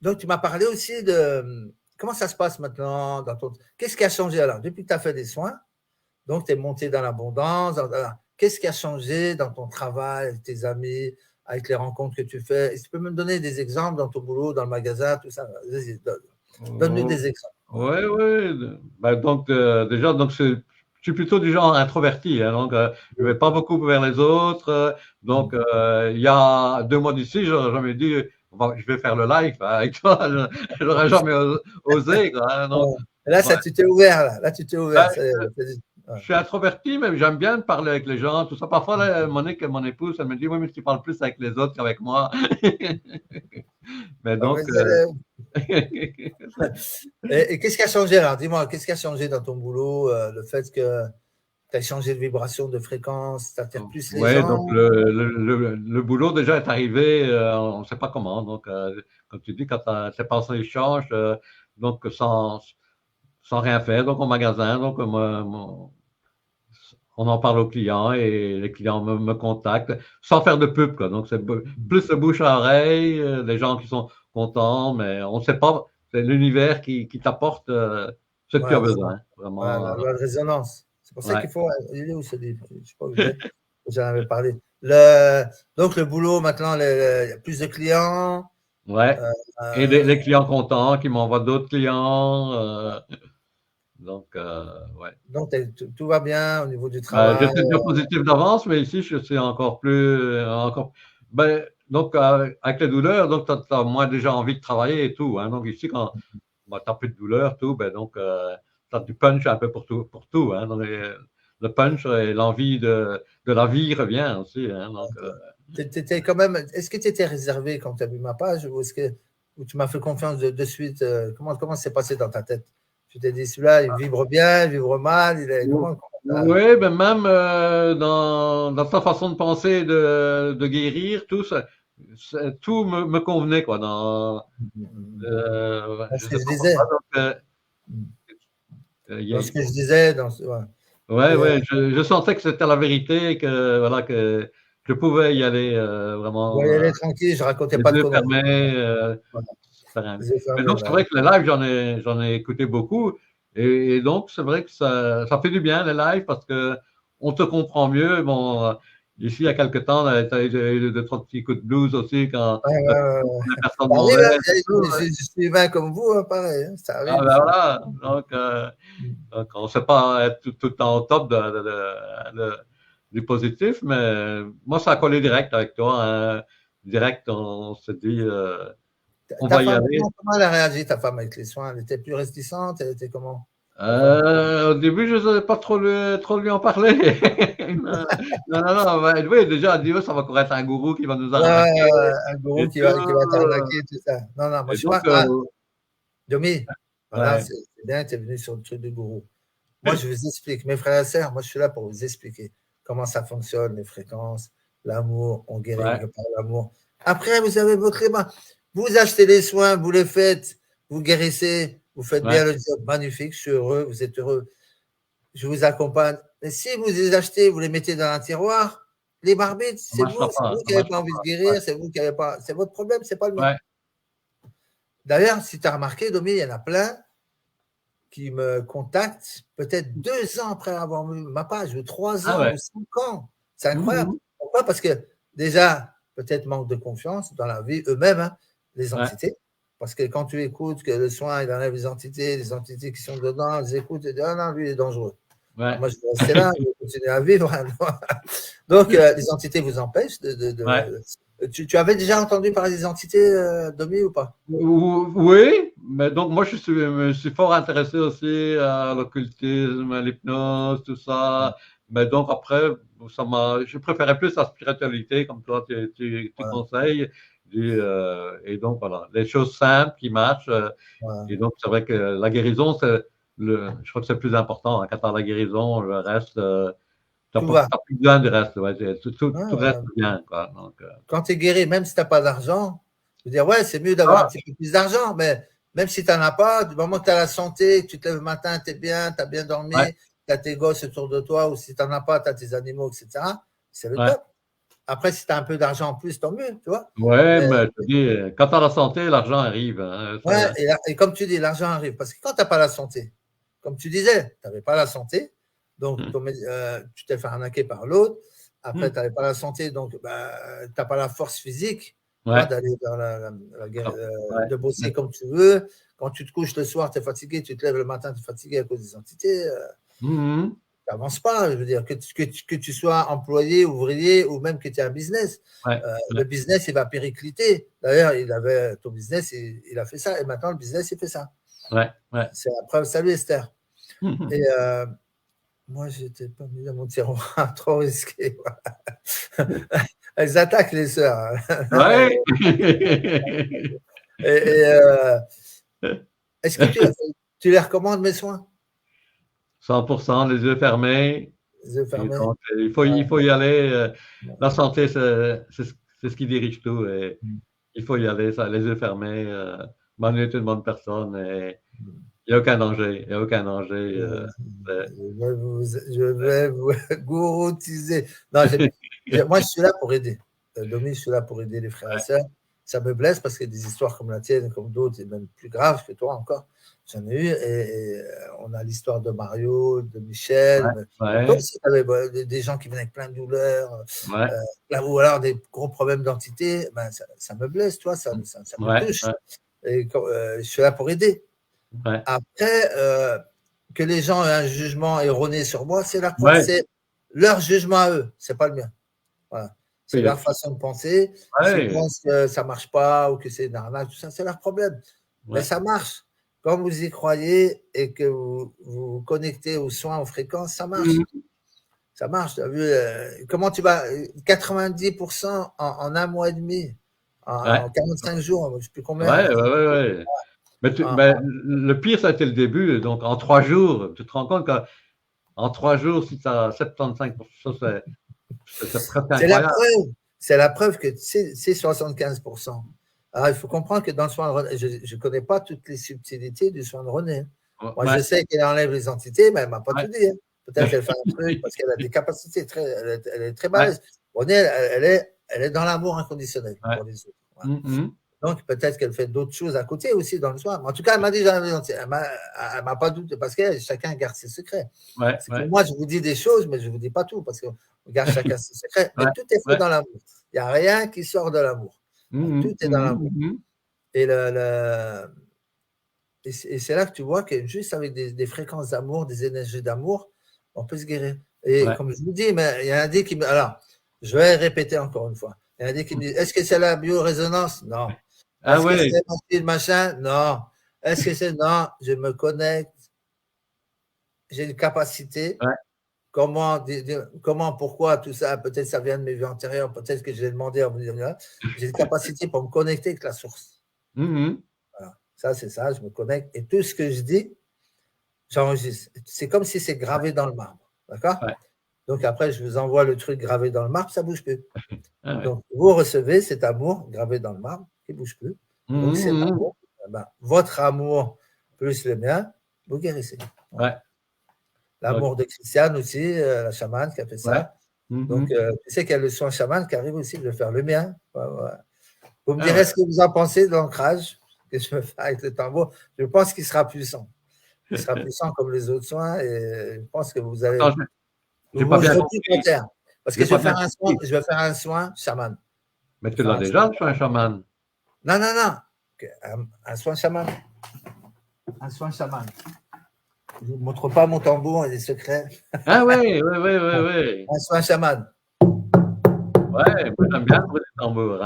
donc, tu m'as parlé aussi de comment ça se passe maintenant dans ton. Qu'est-ce qui a changé alors depuis que tu as fait des soins? Donc, tu es monté dans l'abondance. Qu'est-ce qui a changé dans ton travail, avec tes amis, avec les rencontres que tu fais? Est-ce que tu peux me donner des exemples dans ton boulot, dans le magasin, tout ça? Vas-y, donne-nous des exemples. Oui. Ben, donc, déjà, donc, je suis plutôt du genre introverti. Hein, donc, je ne vais pas beaucoup vers les autres. Donc, il y a 2 mois d'ici, j'aurais jamais dit je vais faire le live avec toi. Je n'aurais jamais osé. Quoi, hein, donc, là, ça, tu t'es ouvert. Là, tu t'es ouvert. Je suis introverti, mais j'aime bien parler avec les gens, tout ça. Parfois, Monique, mon épouse, elle me dit oui, mais tu parles plus avec les autres qu'avec moi. Mais donc. Et qu'est-ce qui a changé alors? Dis-moi, qu'est-ce qui a changé dans ton boulot? Le fait que tu as changé de vibration, de fréquence, tu attires plus les gens? Oui, donc le boulot déjà est arrivé, on ne sait pas comment. Donc, comme tu dis, quand tes pensées changent, donc sans rien faire, donc au magasin. Donc, on en parle aux clients et les clients me contactent sans faire de pub, quoi. Donc, c'est plus de bouche à oreille, des gens qui sont contents, mais on ne sait pas, c'est l'univers qui t'apporte ce que tu as besoin. Vraiment. La loi de résonance. C'est pour ça Ouais. qu'il faut. Il est où ce livre? Je ne sais pas où il est. J'en avais parlé. Donc, le boulot, maintenant, il y a plus de clients. Ouais. Et les clients contents qui m'envoient d'autres clients. Donc, ouais. Donc, tout va bien au niveau du travail. J'étais déjà positif d'avance, mais ici, je suis encore plus. Donc, avec les douleurs, donc, tu as moins déjà envie de travailler et tout. Hein. Donc, ici, quand tu n'as plus de douleur, tout, donc, tu as du punch un peu pour tout. Hein. Donc, le punch et l'envie de la vie revient aussi. Hein. Donc, quand même. Est-ce que tu étais réservé quand tu as vu ma page ou tu m'as fait confiance de suite? Comment s'est passé dans ta tête? Tu t'es dit, celui-là, il vibre bien, il vibre mal. Oui, même dans sa façon de penser de guérir, tout ça, tout me convenait, quoi. Ce que je disais. Ce que je disais. Ouais, je sentais que c'était la vérité et que, voilà, que je pouvais y aller vraiment. Je pouvais y aller tranquille, je racontais pas de conneries. Mais donc, c'est vrai que les lives, j'en ai écouté beaucoup. Et donc, c'est vrai que ça fait du bien, les lives, parce que on te comprend mieux. Bon, ici, il y a quelques temps, tu as eu deux, trois petits coups de blues aussi quand la personne mauvaise. Je suis humain comme vous, hein, pareil. Hein, ça arrive. Voilà. Donc, on ne sait pas être tout le temps au top du positif, mais moi, ça a collé direct avec toi. Hein. Direct, on s'est dit, on va y aller. Comment elle a réagi, ta femme, avec les soins? Elle était plus réticente? Elle était comment? Au début, je n'osais pas trop lui en parler. Non. Oui, déjà, elle dit, ça va encore être un gourou qui va nous arnaquer. Un gourou qui va t'arnaquer, tout ça. Non, moi, je suis pas. Domi, voilà, c'est bien, tu es venu sur le truc du gourou. Moi, je vous explique. Mes frères et sœurs, moi, je suis là pour vous expliquer comment ça fonctionne, les fréquences, l'amour, on guérit par l'amour. Après, vous avez votre main. Vous achetez les soins, vous les faites, vous guérissez, vous faites bien le job, magnifique, je suis heureux, vous êtes heureux. Je vous accompagne. Mais si vous les achetez, vous les mettez dans un tiroir, les barbites, c'est vous qui n'avez pas envie de guérir, c'est vous qui n'avez pas. C'est votre problème, c'est pas le mien. D'ailleurs, si tu as remarqué, Domi, il y en a plein qui me contactent peut-être 2 ans après avoir vu ma page, ou 3 ans, ou 5 ans. C'est incroyable. Pourquoi? Parce que déjà, peut-être manque de confiance dans la vie eux-mêmes, hein, les entités. Parce que quand tu écoutes que le soin, il enlève les entités qui sont dedans, ils écoutent et disent, ah non, lui, il est dangereux. Moi, je vais rester là, je vais continuer à vivre. Donc, les entités vous empêchent Tu avais déjà entendu parler des entités, Domi, ou pas? Oui, mais donc moi, je suis fort intéressé aussi à l'occultisme, à l'hypnose, tout ça. Mais donc après, je préférais plus la spiritualité, comme toi, tu conseilles. Et donc, voilà, les choses simples qui marchent. Et donc, c'est vrai que la guérison, je crois que c'est le plus important. Hein. Quand tu as la guérison, le reste, tu n'as plus besoin du reste. Tout reste bien. Quoi. Donc, quand tu es guéri, même si tu n'as pas d'argent, je veux dire, c'est mieux d'avoir un petit peu plus d'argent, mais même si tu n'en as pas, du moment que tu as la santé, tu te lèves le matin, tu es bien, tu as bien dormi, tu as tes gosses autour de toi, ou si tu n'en as pas, tu as tes animaux, etc., c'est le top. Après, si tu as un peu d'argent en plus, tant mieux, tu vois. Mais je te dis, quand tu as la santé, l'argent arrive. Hein, et comme tu dis, l'argent arrive. Parce que quand tu n'as pas la santé, comme tu disais, tu n'avais pas la santé, donc tu t'es fait arnaquer par l'autre. Après, tu n'avais pas la santé, donc tu n'as pas la force physique d'aller vers de bosser comme tu veux. Quand tu te couches le soir, tu es fatigué, tu te lèves le matin, tu es fatigué à cause des entités. Tu n'avances pas, je veux dire, que tu sois employé, ouvrier ou même que tu aies un business. Le business, il va péricliter. D'ailleurs, ton business, il a fait ça, et maintenant, le business, il fait ça. C'est la preuve. Salut Esther. Et moi, je n'étais pas mis dans mon tiroir, trop risqué. Elles attaquent les sœurs. Est-ce que tu les recommandes, mes soins? 100%, les yeux fermés. Donc, il faut y aller. La santé, c'est ce qui dirige tout. Et il faut y aller, les yeux fermés. Manu est une bonne personne. Et Il n'y a aucun danger. Il n'y a aucun danger. Je vais vous gouroutiser. Non, moi, je suis là pour aider. Dominique, je suis là pour aider les frères et sœurs. Ça me blesse parce que des histoires comme la tienne, comme d'autres, et même plus graves que toi encore, j'en ai eu. Et on a l'histoire de Mario, de Michel. Toi aussi, tu avais des gens qui venaient avec plein de douleurs, ou alors des gros problèmes d'identité. Ben, ça me blesse, toi, ça me touche. Et je suis là pour aider. Après, que les gens aient un jugement erroné sur moi, c'est leur jugement à eux, c'est pas le mien. Voilà. C'est leur façon de penser. S'ils pensent que ça marche pas ou que c'est une arnaque, tout ça, c'est leur problème. Mais ça marche. Quand vous y croyez et que vous vous connectez aux soins, aux fréquences, ça marche. Ça marche. Tu as vu, comment tu vas 90% en un mois et demi, en 45 jours, je ne sais plus combien. Mais le pire, ça a été le début. Donc, en 3 jours, tu te rends compte qu'en 3 jours, si tu as 75%, c'est presque incroyable. C'est la preuve que c'est 75%. Alors, il faut comprendre que dans le soin de René, je ne connais pas toutes les subtilités du soin de René. Moi, je sais qu'elle enlève les entités, mais elle ne m'a pas tout dit. Peut-être qu'elle fait un truc parce qu'elle a des capacités elle est très balèze. René, elle est dans l'amour inconditionnel pour les autres. Voilà. Donc, peut-être qu'elle fait d'autres choses à côté aussi dans le soin. En tout cas, elle m'a dit, elle m'a pas douté parce que chacun garde ses secrets. Moi, je vous dis des choses, mais je ne vous dis pas tout parce qu'on garde chacun ses secrets. Mais tout est fait dans l'amour. Il n'y a rien qui sort de l'amour. Tout est dans l'amour. Et, et c'est là que tu vois que juste avec des fréquences d'amour, des énergies d'amour, on peut se guérir. Et comme je vous dis, mais il y en a des qui me. Alors, je vais répéter encore une fois. Il y en a des qui me disent, est-ce que c'est la biorésonance? Non. Est-ce que c'est machin? Non. Est-ce que c'est. Non, je me connecte. J'ai une capacité. Comment, pourquoi, tout ça, peut-être ça vient de mes vies antérieures, peut-être que j'ai demandé à vous dire, j'ai une capacité pour me connecter avec la source. Voilà. Ça, c'est ça, je me connecte. Et tout ce que je dis, j'enregistre. C'est comme si c'est gravé dans le marbre. D'accord? Donc après, je vous envoie le truc gravé dans le marbre, ça ne bouge plus. Donc, vous recevez cet amour gravé dans le marbre qui ne bouge plus. Donc, c'est l'amour. Votre amour plus le mien, vous guérissez. L'amour de Christiane aussi, la chamane qui a fait ça. Donc, tu sais qu'il y a le soin chamane qui arrive aussi, je vais faire le mien. Vous me direz ce que vous en pensez de l'ancrage que je vais faire avec le tambour. Je pense qu'il sera puissant. Il sera puissant comme les autres soins et je pense que vous allez. Vous bougerez plus terre. Parce que je vais faire un soin chaman. Mais tu l'as déjà, le soin chaman? Non. Un soin chaman. Un soin chaman. Je ne montre pas mon tambour et les secrets. Oui. Un soin chaman. Moi j'aime bien le tambour.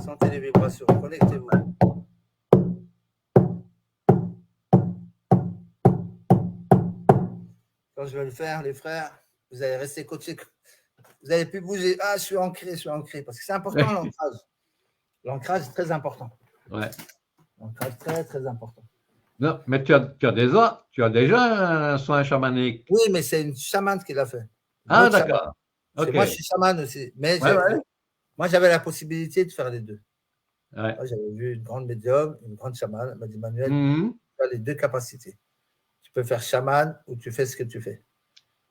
Sentez les vibrations, connectez-vous. Quand je vais le faire, les frères, vous allez rester coachés. Vous n'allez plus bouger. Ah, je suis ancré. Parce que c'est important, l'ancrage. L'ancrage est très important. L'ancrage très, très important. Non, mais tu as déjà un soin chamanique. Oui, mais c'est une chamane qui l'a fait. D'accord. Moi, je suis chamane aussi. Mais moi, j'avais la possibilité de faire les deux. Moi, j'avais vu une grande médium, une grande chamane. Elle m'a dit, Manuel, tu as les deux capacités. Tu peux faire chamane ou tu fais ce que tu fais.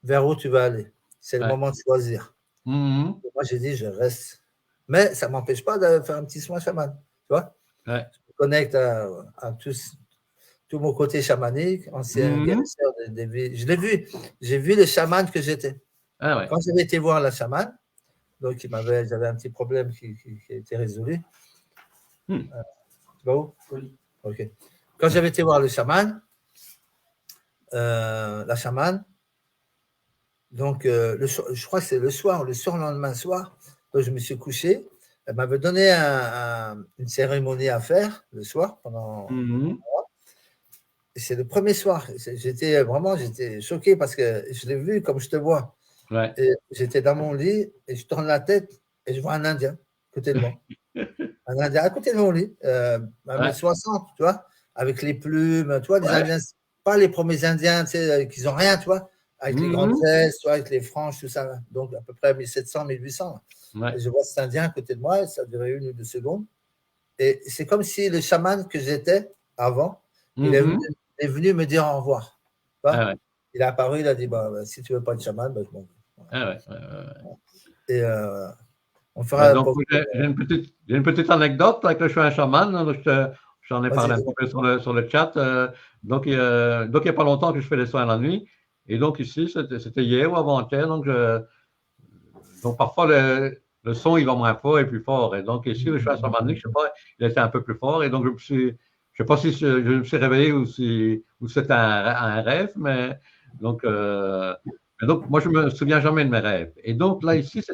Vers où tu vas aller. C'est le moment de choisir. Moi, j'ai dit, je reste. Mais ça ne m'empêche pas de faire un petit soin chaman. Tu vois? Je me connecte à tout mon côté chamanique, ancien guérisseur des vies. Je l'ai vu. J'ai vu le chaman que j'étais. Quand j'avais été voir la chamane, donc j'avais un petit problème qui a été résolu. Tu vas où? Ok. Quand j'avais été voir le chaman, la chamane, donc je crois que c'est le surlendemain soir, donc je me suis couché. Elle m'avait donné une cérémonie à faire le soir pendant. Et c'est le premier soir. J'étais choqué parce que je l'ai vu comme je te vois. Et j'étais dans mon lit et je tourne la tête et je vois un Indien à côté de moi. Un Indien à côté de mon lit, à 1m60, tu vois, avec les plumes, tu vois, les Indiens, pas les premiers Indiens, tu sais, qui n'ont rien, tu vois, avec les grandes fesses, tu vois, avec les franges, tout ça. Donc, à peu près 1700, 1800. Ouais. Et je vois cet Indien à côté de moi, et ça durait 1 ou 2 secondes. Et c'est comme si le chaman que j'étais avant, il est venu me dire au revoir. Ah ouais. Il est apparu, il a dit bah, si tu veux pas de chaman, bah, je m'en vais. Ah ouais. Et on Ben, fera donc, j'ai une petite anecdote avec le chien chaman. Donc, j'en ai parlé un petit peu sur le chat. Donc, il n'y a pas longtemps que je fais des soins la nuit. Et donc, ici, c'était hier ou avant-hier. Donc, parfois, le son, il va moins fort et plus fort. Et donc, ici, le chien chamanique, je ne sais pas, il était un peu plus fort. Et donc, je ne sais pas si je me suis réveillé ou c'était un rêve. Mais donc, moi, je ne me souviens jamais de mes rêves. Et donc, là, ici,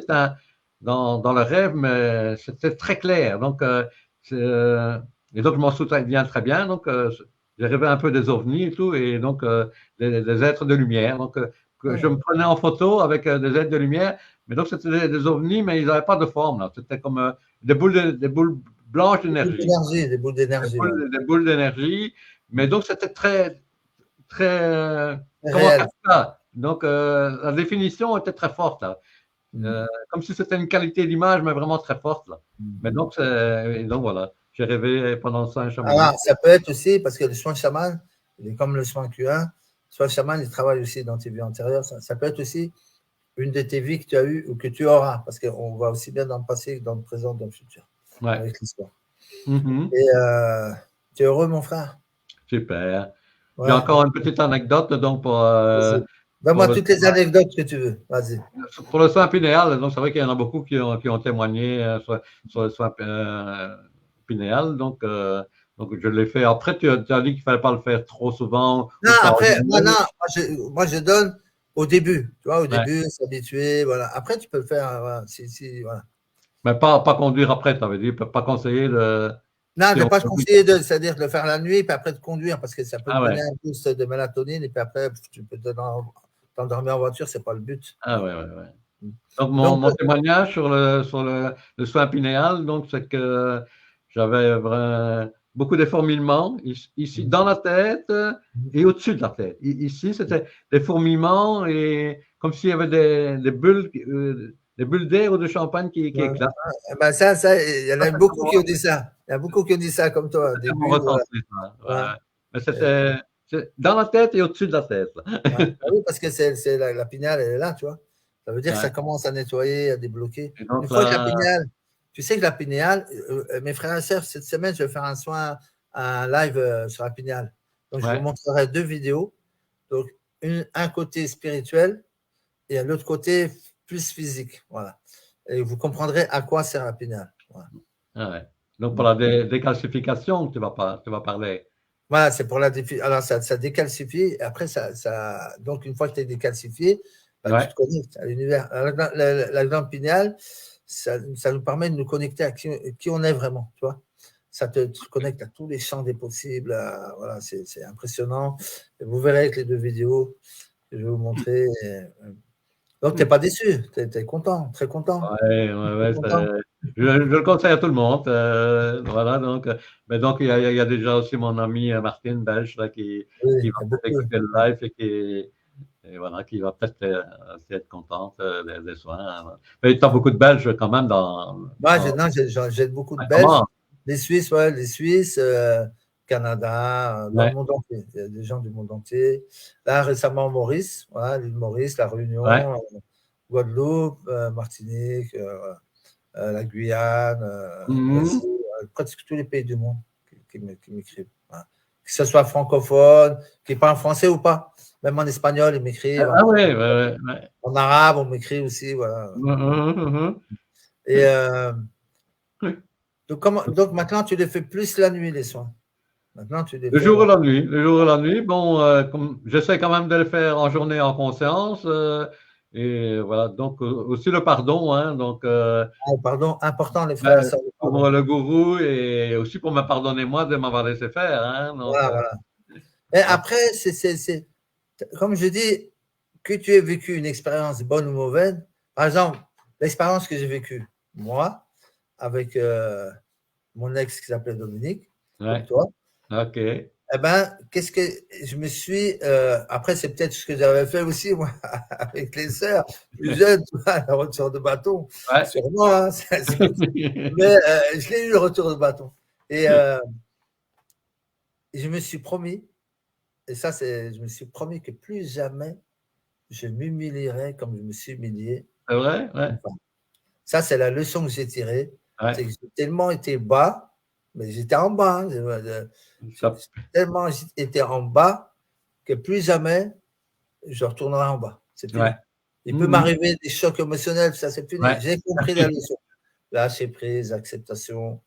dans le rêve, mais c'était très clair. Donc, et donc, je m'en souviens très bien. Donc, j'ai rêvé un peu des ovnis et tout, et donc des êtres de lumière. Donc, que je me prenais en photo avec des êtres de lumière. Mais donc, c'était des ovnis, mais ils n'avaient pas de forme. Là. C'était comme des boules blanches d'énergie. Des boules d'énergie. Des boules d'énergie. Mais donc, c'était très, très. Comment réel. ça? Donc, la définition était très forte. Là. Comme si c'était une qualité d'image, mais vraiment très forte. Là. Mais donc, voilà. J'ai rêvé pendant ça un chaman. Alors, ça peut être aussi, parce que le soin chaman, il est comme le soin Q1. Le soin chaman, il travaille aussi dans tes vies antérieures. Ça peut être aussi une de tes vies que tu as eues ou que tu auras, parce qu'on voit aussi bien dans le passé que dans le présent, dans le futur, avec l'histoire. Et tu es heureux, mon frère? Super. Ouais. J'ai encore une petite anecdote donc pour. Donne-moi toutes les anecdotes que tu veux. Vas-y. Pour le soin pinéal, donc c'est vrai qu'il y en a beaucoup qui ont témoigné sur le soin pinéal. Donc, je l'ai fait. Après, tu as dit qu'il ne fallait pas le faire trop souvent. Non, après, moi, je donne au début. Tu vois, au début, s'habituer. Voilà. Après, tu peux le faire. Voilà, voilà. Mais pas conduire après, tu avais dit. Pas conseiller de. Non, je ne pas conseiller c'est-à-dire de le faire la nuit, puis après de conduire, parce que ça peut te donner un boost de mélatonine, et puis après, tu peux t'endormir en voiture, ce n'est pas le but. Ah ouais. Donc, mon témoignage sur le soin pinéal, donc, c'est que j'avais beaucoup de fourmillements ici dans la tête et au-dessus de la tête. Ici, c'était des fourmillements et comme s'il y avait des bulles d'air ou de champagne qui éclatent. Ben ça, il y en a beaucoup qui ont dit ça. Il y a beaucoup qui ont dit ça comme toi. C'était mon ressenti, ça. Mais c'était dans la tête et au-dessus de la tête. Oui, parce que c'est la pinéale, elle est là, tu vois. Ça veut dire que ça commence à nettoyer, à débloquer. Une fois que la pinéale, tu sais que la pinéale, mes frères et sœurs, cette semaine, je vais faire un live sur la pinéale. Donc, je vous montrerai 2 vidéos. Donc, un côté spirituel et l'autre côté plus physique. Voilà. Et vous comprendrez à quoi sert la pinéale. Voilà. Ah ouais. Donc, pour la décalcification, tu vas parler. Voilà, c'est pour la alors ça décalcifie. Et après, donc, une fois que tu es décalcifié, tu te connectes à l'univers. La glande pinéale, ça nous permet de nous connecter à qui on est vraiment, tu vois. Ça te connecte à tous les champs des possibles. Voilà, c'est impressionnant. Et vous verrez avec les 2 vidéos que je vais vous montrer. Donc, tu n'es pas déçu, tu es content, très content. Oui, je le conseille à tout le monde. Voilà, donc il y a déjà aussi mon ami Martine Belge là, qui va écouter le live et voilà, qui va peut-être aussi être contente des soins. Mais tu as beaucoup de Belges quand même Moi, j'ai beaucoup de Belges. Les Suisses, Canada, dans le monde entier. Il y a des gens du monde entier. Là, récemment, Maurice, voilà, l'île Maurice, La Réunion, Guadeloupe, Martinique, la Guyane, Brésil, presque tous les pays du monde qui m'écrivent. Voilà. Que ce soit francophone, qui parle français ou pas. Même en espagnol, ils m'écrivent. Ah oui. En arabe, on m'écrit aussi. Voilà. Et donc maintenant, tu les fais plus la nuit, les soins. Maintenant, tu les le jour et la nuit. Le jour et la nuit. Bon, j'essaie quand même de le faire en journée en conscience. Et voilà, donc aussi le pardon. Hein, donc, pardon, important, les frères et sœurs. Pour le gourou et aussi pour me pardonner moi de m'avoir laissé faire. Hein, donc, voilà. Et après, c'est comme je dis, que tu aies vécu une expérience bonne ou mauvaise. Par exemple, l'expérience que j'ai vécue, moi, avec mon ex qui s'appelait Dominique, comme toi. OK. Eh ben, qu'est-ce que je me suis. Après, c'est peut-être ce que j'avais fait aussi, moi, avec les sœurs, plus jeunes, tu vois, le retour de bâton. Ouais. Sûrement, hein, mais je l'ai eu, le retour de bâton. Et je me suis promis, et ça, je me suis promis que plus jamais je m'humilierais comme je me suis humilié. C'est vrai, ouais. Ça, c'est la leçon que j'ai tirée. Ouais. C'est que j'ai tellement été bas, mais j'étais en bas. Hein, j'ai tellement été en bas que plus jamais je retournerai en bas. C'est fini. Ouais. Il peut m'arriver des chocs émotionnels, ça c'est fini. Ouais. J'ai compris la leçon. Lâcher prise, acceptation,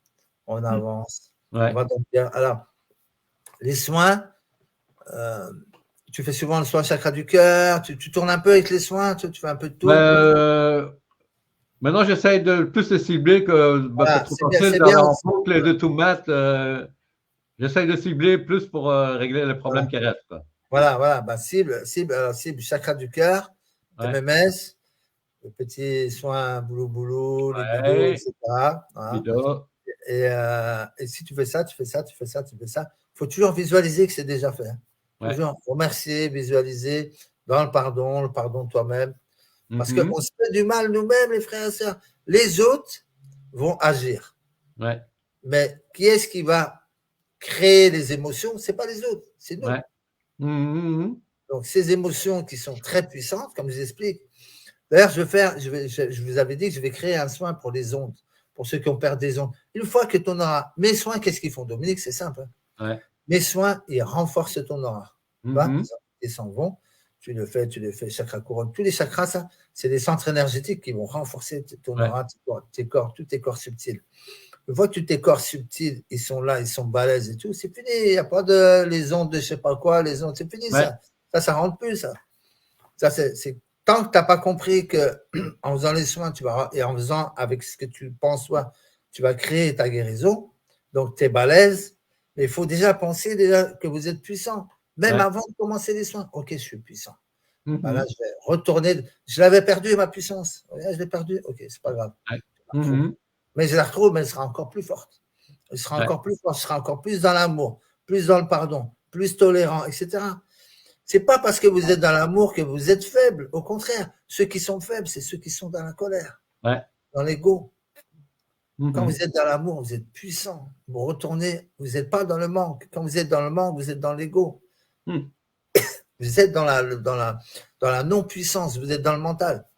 on avance, ouais. on va donc bien. Alors, les soins, tu fais souvent le soin chakra du cœur, tu tournes un peu avec les soins, tu fais un peu de tout. Maintenant, j'essaye de plus les cibler que Voilà, c'est trop facile en boucle et de tout mettre. J'essaye de cibler plus pour régler les problèmes qui restent. Quoi. Voilà. Bah, cible chakra du cœur, MMS, le petit soin boulot, le bidot, etc. Voilà. Et si tu fais ça, tu fais ça, tu fais ça, tu fais ça, il faut toujours visualiser que c'est déjà fait. Toujours remercier, visualiser dans le pardon de toi-même. Parce qu'on se fait du mal nous-mêmes, les frères et sœurs. Les autres vont agir. Ouais. Mais qui est-ce qui va créer les émotions? Ce n'est pas les autres, c'est nous. Ouais. Donc, ces émotions qui sont très puissantes, comme je vous explique. D'ailleurs, je vous avais dit que je vais créer un soin pour les ondes, pour ceux qui ont perdu des ondes. Une fois que ton aura, mes soins, qu'est-ce qu'ils font, Dominique? C'est simple. Ouais. Mes soins, ils renforcent ton aura. Ils s'en vont. Tu le fais, chakra couronne. Tous les chakras, ça, c'est des centres énergétiques qui vont renforcer ton aura, tes corps, tous tes corps subtils. Une fois que tous tes corps subtils, ils sont là, ils sont balèzes et tout, c'est fini. Il n'y a pas de les ondes de je ne sais pas quoi, les ondes, c'est fini ça. Ça ne rentre plus, ça. Ça, c'est tant que tu n'as pas compris qu'en faisant les soins, et en faisant avec ce que tu penses, tu vas créer ta guérison. Donc, tu es balèze. Mais il faut déjà penser que vous êtes puissant. Même avant de commencer les soins. Ok, je suis puissant. Bah là, je vais retourner. Je l'avais perdu, ma puissance. Je l'ai perdu. Ok, c'est pas grave. Mais je la retrouve, mais elle sera encore plus forte. Elle sera encore plus forte. Je serai encore plus dans l'amour, plus dans le pardon, plus tolérant, etc. C'est pas parce que vous êtes dans l'amour que vous êtes faible. Au contraire, ceux qui sont faibles, c'est ceux qui sont dans la colère, dans l'ego. Quand vous êtes dans l'amour, vous êtes puissant. Vous retournez, vous n'êtes pas dans le manque. Quand vous êtes dans le manque, vous êtes dans l'ego. Vous êtes dans la non-puissance, vous êtes dans le mental.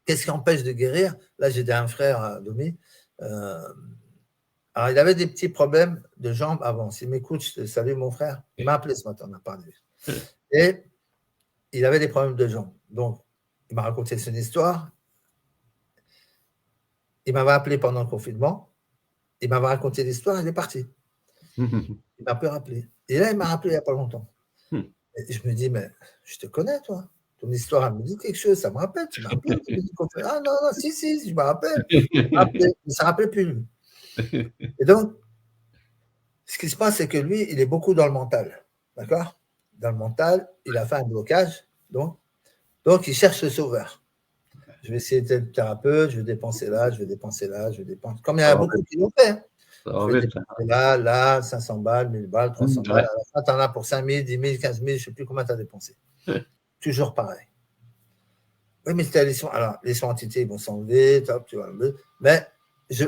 Qu'est-ce qui empêche de guérir? Là, j'ai un frère, Domi. Alors, il avait des petits problèmes de jambes avant. S'il m'écoute, je te salue, mon frère. Il m'a appelé ce matin, on a parlé. Et il avait des problèmes de jambes. Donc, il m'a raconté son histoire. Il m'avait appelé pendant le confinement. Il m'avait raconté l'histoire, il est parti. Il m'a peu rappelé. Et là, il m'a rappelé il n'y a pas longtemps. Et je me dis, mais je te connais, toi. Ton histoire, elle me dit quelque chose, ça me rappelle. Tu m'as appelé. Ah non, si, je me rappelle. Mais ça ne rappelait plus lui. Et donc, ce qui se passe, c'est que lui, il est beaucoup dans le mental. D'accord? Dans le mental, il a fait un blocage. Donc il cherche le sauveur. Je vais essayer d'être thérapeute, je vais dépenser là, je vais dépenser là, je vais dépenser. Comme il y en a beaucoup qui l'ont fait. Je vais dépenser là, 500 balles, 1000 balles, 300 balles. À la fin, tu en as pour 5 000, 10 000, 15 000, je ne sais plus combien tu as dépensé. Toujours pareil. Oui, mais les soins entités, ils vont s'enlever, tu vas enlever. Mais,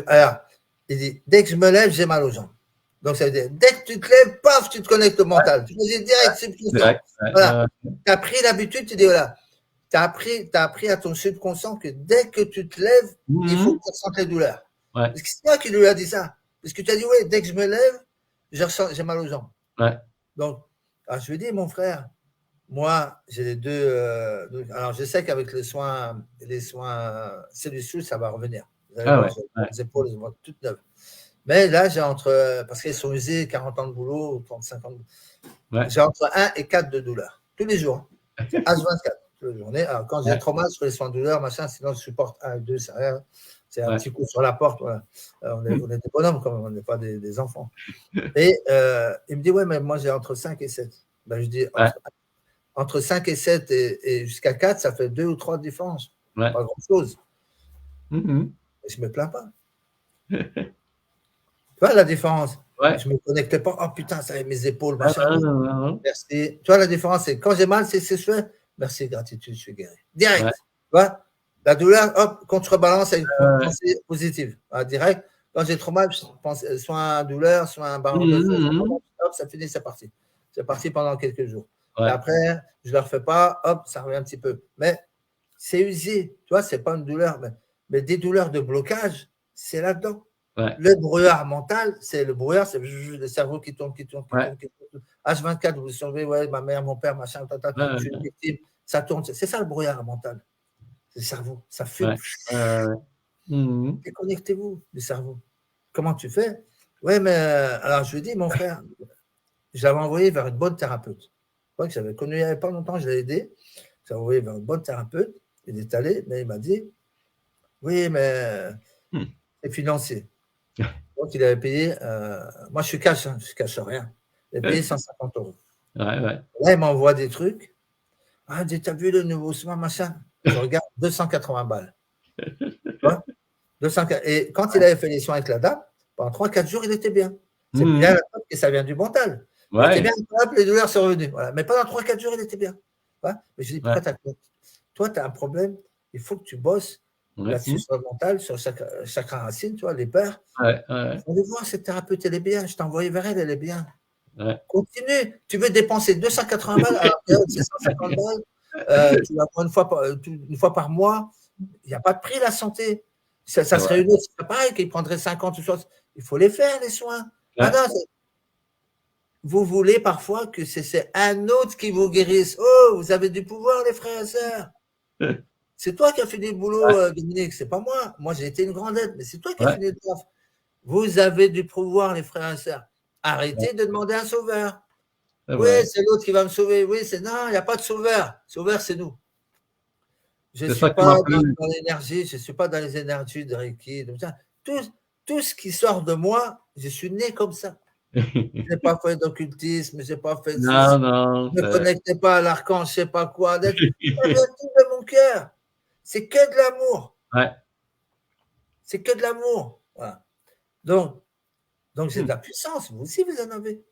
alors, il dit, dès que je me lève, j'ai mal aux jambes. Donc, ça veut dire, dès que tu te lèves, paf, tu te connectes au mental. Tu me dis direct, subconscient. Voilà. Tu as pris l'habitude, tu dis, voilà. Tu as appris à ton subconscient que dès que tu te lèves, il faut que tu ressentes les douleurs. Parce que c'est toi qui lui as dit ça. Parce que tu as dit, oui, dès que je me lève, j'ai mal aux jambes. Donc, alors je lui ai dit, mon frère, moi, j'ai les deux. Alors, je sais qu'avec les soins cellules, ça va revenir. Vous allez voir, les épaules, elles vont être toutes neuves. Mais là, j'ai parce qu'elles sont usées, 40 ans de boulot, 35 ans de boulot. J'ai entre 1 et 4 de douleur. Tous les jours. H24. Toute la journée. Alors, quand j'ai trop mal, je fais les soins de douleur, machin, sinon je supporte 1 et 2, c'est rien. C'est un petit coup sur la porte. Voilà. On est des bonhommes, quand même, on n'est pas des enfants. Et il me dit, ouais, mais moi, j'ai entre 5 et 7. Ben, je dis, entre 5 et 7 et jusqu'à 4, ça fait 2 ou 3 de différence. Pas grand-chose. Et je ne me plains pas. Tu vois la différence? Ouais. Je ne me connectais pas. Oh putain, ça avait mes épaules, machin. Merci. Tu vois, la différence, c'est quand j'ai mal, c'est ce que je fais. Merci, gratitude, je suis guéri. Direct. Ouais. Tu vois, la douleur, hop, quand tu rebalances avec une pensée positive. Direct. Quand j'ai trop mal, je pense soit un douleur, soit un ballon de feu. Hop, ça finit, c'est parti. C'est parti pendant quelques jours. Ouais. Et après, je ne le refais pas, hop, ça revient un petit peu. Mais c'est usé. Tu vois, ce n'est pas une douleur. Mais des douleurs de blocage, c'est là-dedans. Ouais. Le brouillard mental, c'est le brouillard, c'est le cerveau qui tourne, qui tourne, qui tourne, qui tourne. H24, vous surveillez, ouais, ma mère, mon père, machin, je suis une victime. Ça tourne. C'est ça le brouillard mental. C'est le cerveau. Ça fume. Déconnectez-vous du cerveau. Comment tu fais? Ouais, mais alors je lui dis, mon frère, je l'avais envoyé vers une bonne thérapeute. Je crois que j'avais connu il n'y avait pas longtemps, je l'ai aidé. Je l'ai envoyé vers une bonne thérapeute. Il est allé, mais il m'a dit, oui, mais c'est financier. Donc, il avait payé, moi je suis cash, hein, je ne cache rien. Il avait payé 150 €. Ouais. Là, il m'envoie des trucs. Ah, tu as vu le nouveau soin, machin? Je regarde, 280 balles. Et quand il avait fait les soins avec la dame, pendant 3-4 jours, il était bien. C'est bien la preuve que ça vient du mental. Il était bien, les douleurs sont revenues. Voilà. Mais pendant 3-4 jours, il était bien. Mais je dis, pourquoi toi, tu as un problème, il faut que tu bosses là-dessus sur le mental, sur chaque racine, tu vois, les peurs. On va voir, cette thérapeute, elle est bien. Je t'ai envoyé vers elle, elle est bien. Continue. Tu veux dépenser 280 balles, alors c'est 150 balles. Tu vas prendre une fois par mois. Il n'y a pas de prix, la santé. Ça serait une autre, c'est pareil, qu'il prendrait 50 ou 60. Il faut les faire, les soins. Ah non, vous voulez parfois que c'est un autre qui vous guérisse. Oh, vous avez du pouvoir, les frères et sœurs. C'est toi qui as fini le boulot, Dominique, c'est pas moi. Moi, j'ai été une grande aide, mais c'est toi qui as fini le taf. Vous avez du pouvoir, les frères et sœurs. Arrêtez de demander un sauveur. Oui, c'est l'autre qui va me sauver. Oui, non, il n'y a pas de sauveur. Sauveur, c'est nous. Je ne suis pas dans l'énergie, je ne suis pas dans les énergies de Reiki. Tout ce qui sort de moi, je suis né comme ça. Je n'ai pas fait d'occultisme, je n'ai pas fait de non, je ne me connectais pas à l'archange, je ne sais pas quoi. Ça vient tout de mon cœur. C'est que de l'amour. C'est que de l'amour. Voilà. Donc j'ai de la puissance. Vous aussi, vous en avez.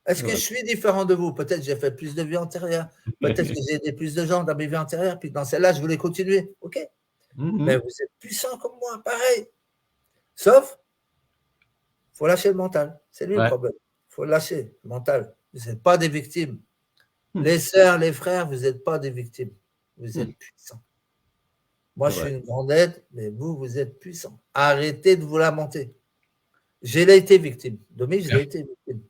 Est-ce que je suis différent de vous? Peut-être que j'ai fait plus de vies antérieures. Peut-être que j'ai aidé plus de gens dans mes vies antérieures. Puis dans celle-là, je voulais continuer. OK. Mais vous êtes puissant comme moi, pareil. Sauf, il faut lâcher le mental. C'est lui le problème. Il faut lâcher le mental. Vous n'êtes pas des victimes. Les sœurs, les frères, vous n'êtes pas des victimes. Vous êtes puissants. Moi, je suis une grande aide, mais vous êtes puissants. Arrêtez de vous lamenter. J'ai été victime. Dominique, je l'ai été victime.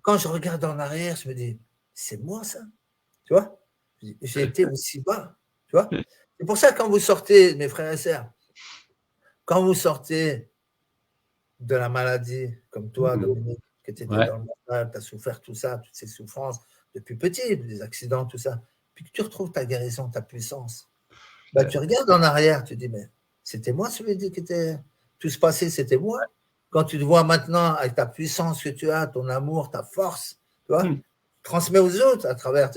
Quand je regarde en arrière, je me dis, c'est moi ça. Tu vois? J'ai été aussi bas. Tu vois? C'est pour ça que quand vous sortez, mes frères et sœurs, quand vous sortez de la maladie, comme toi, Dominique, que tu étais dans le mental, tu as souffert tout ça, toutes ces souffrances depuis petit, des accidents, tout ça, puis que tu retrouves ta guérison, ta puissance, tu regardes en arrière, tu dis, mais c'était moi celui qui était. Tout ce passé, c'était moi. Quand tu te vois maintenant avec ta puissance que tu as, ton amour, ta force, tu vois, transmets aux autres à travers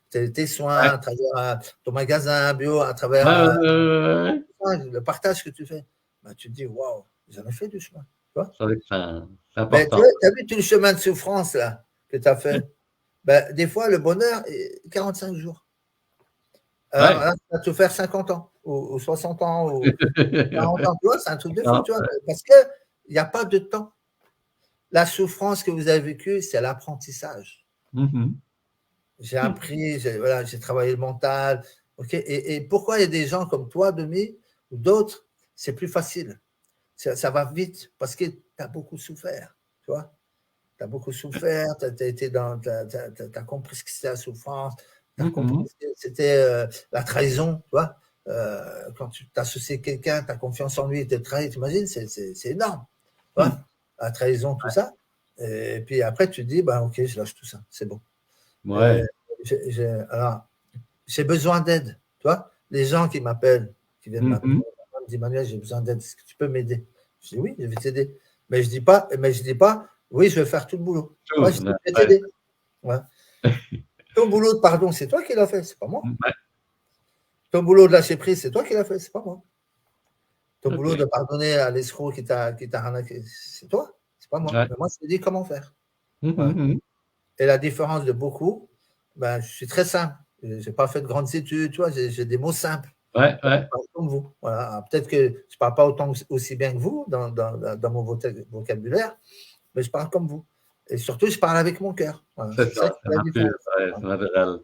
tes soins, à travers ton magasin bio, à travers le partage que tu fais. Tu te dis, waouh, j'en ai fait du chemin. Tu vois? C'est important. Tu as vu tout le chemin de souffrance là, que tu as fait? Des fois, le bonheur, 45 jours. Alors là, ça va te faire 50 ans, ou 60 ans, ou 40 ans. Tu vois, c'est un truc de fou, tu vois, parce qu'il n'y a pas de temps. La souffrance que vous avez vécue, c'est l'apprentissage. J'ai appris, j'ai travaillé le mental. Okay, et pourquoi il y a des gens comme toi, Demi, ou d'autres, c'est plus facile. Ça va vite, parce que tu as beaucoup souffert, tu vois. Tu as beaucoup souffert, tu as compris ce que c'était la souffrance, tu as compris ce que c'était la trahison, tu vois. Quand tu t'associes quelqu'un, tu as confiance en lui, il te trahit, t'imagines, c'est énorme. Tu vois, la trahison, tout ça. Et puis après, tu te dis, ok, je lâche tout ça, c'est bon. Alors, j'ai besoin d'aide, tu vois. Les gens qui m'appellent, qui viennent m'appeler, me disent, Manuel, j'ai besoin d'aide, est-ce que tu peux m'aider? Je dis, oui, je vais t'aider. Mais je dis pas, oui, je vais faire tout le boulot. Moi, je vais t'aider. Ton boulot de pardon, c'est toi qui l'as fait, c'est pas moi. Ton boulot de lâcher prise, c'est toi qui l'as fait, c'est pas moi. Ton boulot de pardonner à l'escroc qui t'a arnaqué, c'est toi, c'est pas moi. Ouais. Mais moi, je te dis comment faire. Mhm, Voilà. mhm. Et la différence de beaucoup, ben, je suis très simple. Je n'ai pas fait de grandes études, tu vois, j'ai des mots simples. Ouais, Je ouais. parle comme vous. Voilà. Peut-être que je ne parle pas aussi bien que vous dans mon vocabulaire, mais je parle comme vous. Et surtout, je parle avec mon cœur. Voilà. C'est C'est ça ça, qui c'est fait la différence. ouais, c'est naturel.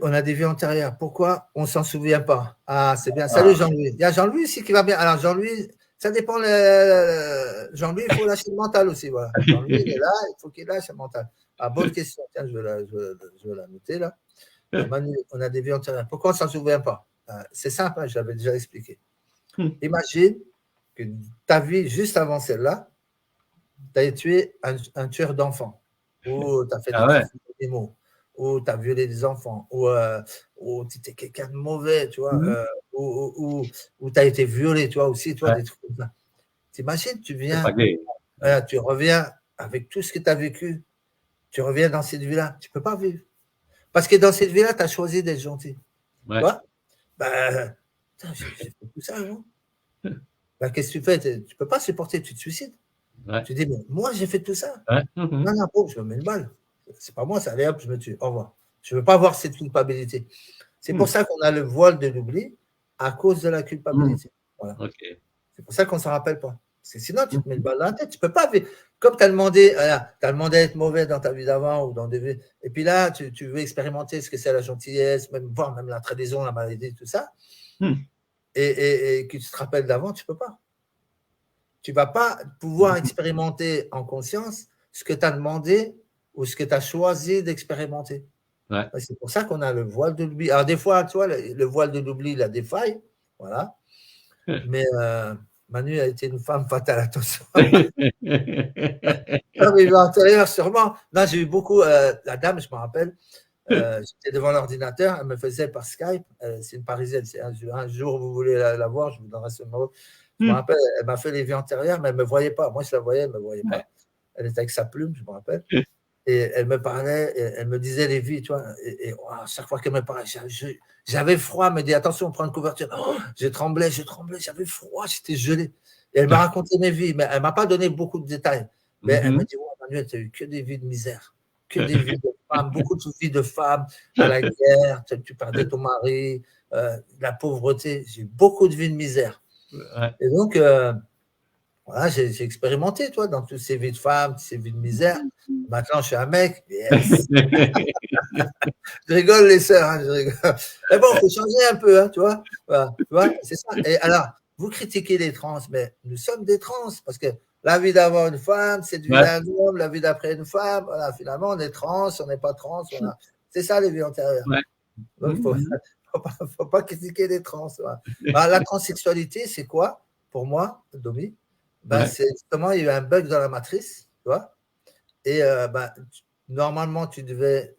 On a des vies antérieures. Pourquoi on ne s'en souvient pas? Ah, c'est bien. Salut Ah, Jean-Louis. Il y a Jean-Louis aussi qui va bien. Alors Jean-Louis, ça dépend. Jean-Louis, il faut lâcher le mental aussi. Voilà. Jean-Louis, il est là, il faut qu'il lâche le mental. Ah, bonne question. Tiens, je vais la noter là. Manu, on a des vies antérieures. Pourquoi on ne s'en souvient pas? C'est simple, hein, je l'avais déjà expliqué. Imagine que ta vie, juste avant celle-là, tu as tué un tueur d'enfants, ou tu as fait du ah ouais. trafic d'animaux, ou tu as violé des enfants, ou tu étais quelqu'un de mauvais, tu vois, Mhm. ou tu as été violé, toi aussi, toi, Ouais, des trucs comme ça. T'imagines, c'est pas gay. tu reviens avec tout ce que tu as vécu, tu reviens dans cette vie-là, tu ne peux pas vivre. Parce que dans cette vie-là, tu as choisi d'être gentil. Tu Ouais. vois? Ben, j'ai fait tout ça, non? Ben, qu'est-ce que tu fais? Tu ne peux pas supporter, tu te suicides. Ouais. Tu dis, mais moi, j'ai fait tout ça. Ouais. Mhm. Non, non, pauvre, je me mets une balle. C'est pas moi, ça, allez hop, je me tue. Au revoir. Je ne veux pas avoir cette culpabilité. C'est pour Mhm. ça qu'on a le voile de l'oubli à cause de la culpabilité. Voilà. OK. C'est pour ça qu'on ne s'en rappelle pas. Parce que sinon, tu te mets une Mhm. balle dans la tête. Tu ne peux pas vivre. Comme tu as demandé, à être mauvais dans ta vie d'avant ou dans des vies. Et puis là, tu veux expérimenter ce que c'est la gentillesse, voire même la trahison, la maladie, tout ça. Mhm. Et que tu te rappelles d'avant, tu ne peux pas. Tu ne vas pas pouvoir expérimenter en conscience ce que tu as demandé ou ce que tu as choisi d'expérimenter. Ouais. C'est pour ça qu'on a le voile de l'oubli. Alors, des fois, tu vois, le voile de l'oubli, il a des failles. Voilà. Mais Manu a été une femme fatale, attention. Antérieure, sûrement. Non, j'ai eu beaucoup. La dame, je me rappelle, j'étais devant l'ordinateur, elle me faisait par Skype. C'est une Parisienne. Un jour, vous voulez la voir, je vous donnerai ce numéro. Je me rappelle, elle m'a fait les vies antérieures, mais elle ne me voyait pas. Moi, je la voyais, elle ne me voyait pas. Elle était avec sa plume, je me rappelle. Et elle me parlait, elle me disait les vies, tu vois. Et chaque fois qu'elle me parlait, j'avais froid. Elle me dit, attention, prends une couverture. Oh, je tremblais, j'avais froid, j'étais gelé. Et elle m'a raconté mes vies, mais elle ne m'a pas donné beaucoup de détails. Mais elle me dit, oh, Manuel, tu as eu que des vies de misère, que des vies de femmes, beaucoup de vies de femmes à la guerre, tu perdais ton mari, la pauvreté. J'ai eu beaucoup de vies de misère. Ouais. Et donc, voilà, j'ai expérimenté, toi, dans toutes ces vies de femmes, ces vies de misère. Maintenant, je suis un mec. Yes. Je rigole, les sœurs, hein, je rigole. Mais bon, il faut changer un peu, hein, tu vois. Voilà, tu vois, c'est ça. Et alors, vous critiquez les trans, mais nous sommes des trans, parce que la vie d'avant une femme, cette vie Ouais. d'un homme, la vie d'après une femme, voilà, finalement, on est trans, on n'est pas trans, voilà. C'est ça, les vies antérieures. Ouais. Donc, il ne faut pas critiquer les trans. Voilà. Alors, la transsexualité, c'est quoi, pour moi, Domi? Ben, c'est justement, il y a eu un bug dans la matrice, tu vois. Et normalement, tu devais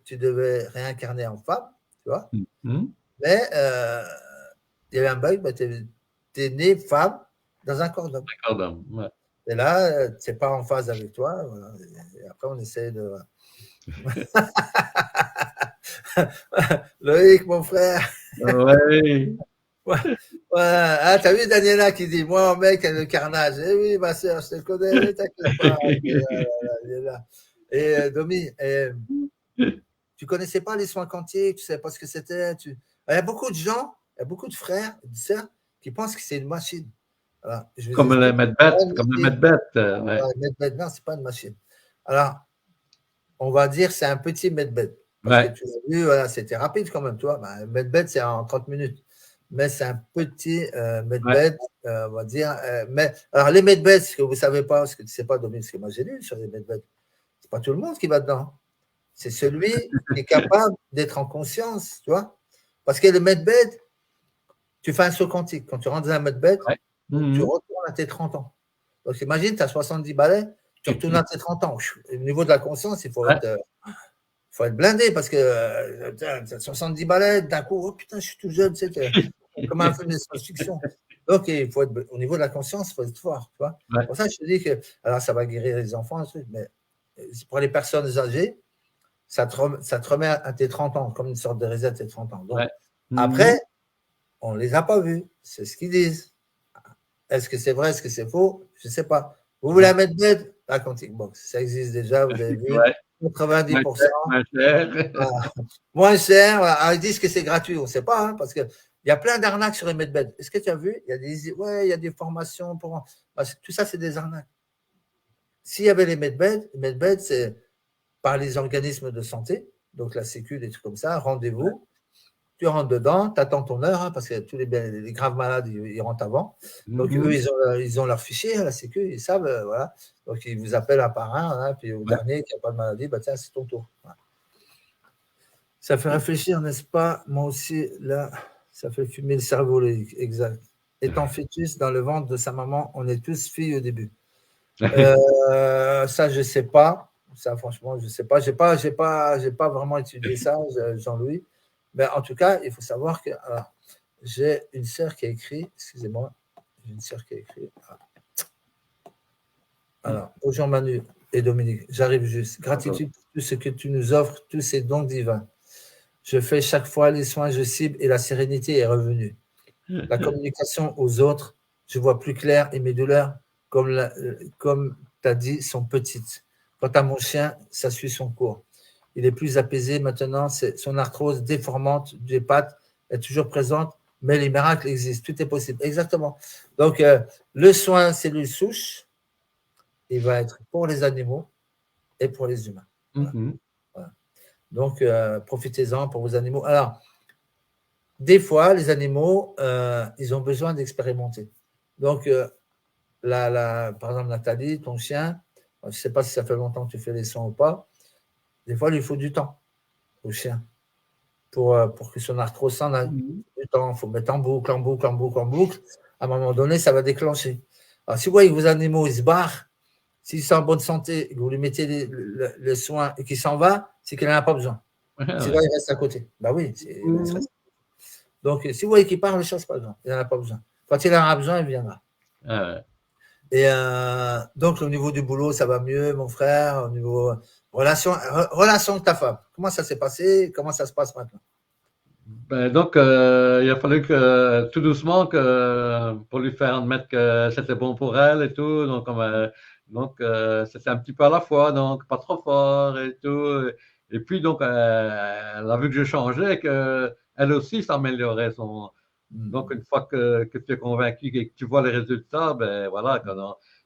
réincarner en femme, tu vois. Mais il y avait un bug, tu es né femme dans un corps d'homme. D'accord, d'homme. Ouais. Et là, tu n'es pas en phase avec toi. Voilà. Et après, on essaie de. Loïc, mon frère. Ouais. Ouais. Ah, t'as vu Daniela qui dit, moi, mec, le carnage. Eh oui, ma soeur, je te connais, t'inquiète pas. Et Domi, tu connaissais pas les soins quantiques, tu savais pas ce que c'était. Il y a beaucoup de gens, il y a beaucoup de frères, de sœurs qui pensent que c'est une machine. Alors, je vais Comme le Medbet, ouais. Medbet, non, c'est pas une machine. Alors, on va dire c'est un petit Medbet. Parce que tu l'as vu, voilà, c'était rapide quand même, tu vois. Medbet, c'est en 30 minutes. Mais c'est un petit Medbet, on va dire. Mais, alors, les Medbets, ce que vous ne savez pas, ce que tu ne sais pas, Dominique, ce que moi j'ai lu sur les Medbet, c'est pas tout le monde qui va dedans. C'est celui qui est capable d'être en conscience, tu vois. Parce que le Medbed, tu fais un saut quantique. Quand tu rentres dans un Medbed, tu retournes à tes 30 ans. Donc, imagine, tu as 70 balais, tu retournes à tes 30 ans. Au niveau de la conscience, il faut être blindé parce que tu as 70 balais, d'un coup, oh putain, je suis tout jeune, tu sais, comme un film de science-fiction. Donc, il faut être, au niveau de la conscience, il faut être fort, tu vois. Pour ça, je te dis que, alors, ça va guérir les enfants, mais pour les personnes âgées, ça te remet à tes 30 ans, comme une sorte de reset à tes 30 ans. Donc, après, on ne les a pas vus. C'est ce qu'ils disent. Est-ce que c'est vrai, est-ce que c'est faux? Je ne sais pas. Vous voulez un medbed? La Quantic Box, ça existe déjà, vous avez vu. Ouais. 90%. Moins cher. Voilà. Moins cher. Voilà. Alors, ils disent que c'est gratuit, on ne sait pas, hein, parce qu'il y a plein d'arnaques sur les medbeds. Est-ce que tu as vu? Il y a des formations pour. Tout ça, c'est des arnaques. S'il y avait les medbeds, c'est par les organismes de santé, donc la Sécu, des trucs comme ça, rendez-vous. Ouais. Tu rentres dedans, tu attends ton heure, hein, parce que tous les graves malades, ils rentrent avant. Donc, eux, ils ont leur fichier, la Sécu, ils savent, voilà. Donc, ils vous appellent un par un, hein, puis au dernier qui n'a pas de maladie, bah, tiens, c'est ton tour. Voilà. Ça fait réfléchir, n'est-ce pas? Moi aussi, là, ça fait fumer le cerveau, exact. Étant fœtus dans le ventre de sa maman, on est tous filles au début. Ça, je ne sais pas. Ça, franchement, je ne sais pas. Je n'ai pas vraiment étudié ça, Jean-Louis. Mais en tout cas, il faut savoir que j'ai une sœur qui a écrit, excusez-moi, j'ai une sœur qui a écrit. Alors, bonjour Manu et Dominique, j'arrive juste. Gratitude pour tout ce que tu nous offres, tous ces dons divins. Je fais chaque fois les soins, je cible et la sérénité est revenue. La communication aux autres, je vois plus clair et mes douleurs, comme tu as dit, sont petites. Quant à mon chien, ça suit son cours. Il est plus apaisé maintenant, son arthrose déformante des pattes est toujours présente, mais les miracles existent, tout est possible. Exactement. Donc, le soin cellules souches, il va être pour les animaux et pour les humains. Voilà. Voilà. Donc, profitez-en pour vos animaux. Alors, des fois, les animaux, ils ont besoin d'expérimenter. Donc, par exemple, Nathalie, ton chien, je ne sais pas si ça fait longtemps que tu fais les soins ou pas, des fois, il lui faut du temps au chien pour que son arthrose s'en aille. Du temps, il faut mettre en boucle. À un moment donné, ça va déclencher. Alors, si vous voyez que vos animaux, ils se barrent, s'ils sont en bonne santé, que vous lui mettez les soins et qu'il s'en va, c'est qu'il n'en a pas besoin. Sinon, il reste à côté. Ben oui. Donc, si vous voyez qu'il part, ne le chasse pas besoin. Il n'en a pas besoin. Quand il en a besoin, il viendra. Et donc, au niveau du boulot, ça va mieux, mon frère. Au niveau relation avec ta femme. Comment ça s'est passé? Comment ça se passe maintenant? Donc, il a fallu que tout doucement pour lui faire admettre que c'était bon pour elle et tout. Donc, c'était un petit peu à la fois, donc pas trop fort et tout. Et puis, donc, elle a vu que je changeais, qu'elle aussi s'améliorait. Donc, une fois que tu es convaincu et que tu vois les résultats, ben voilà.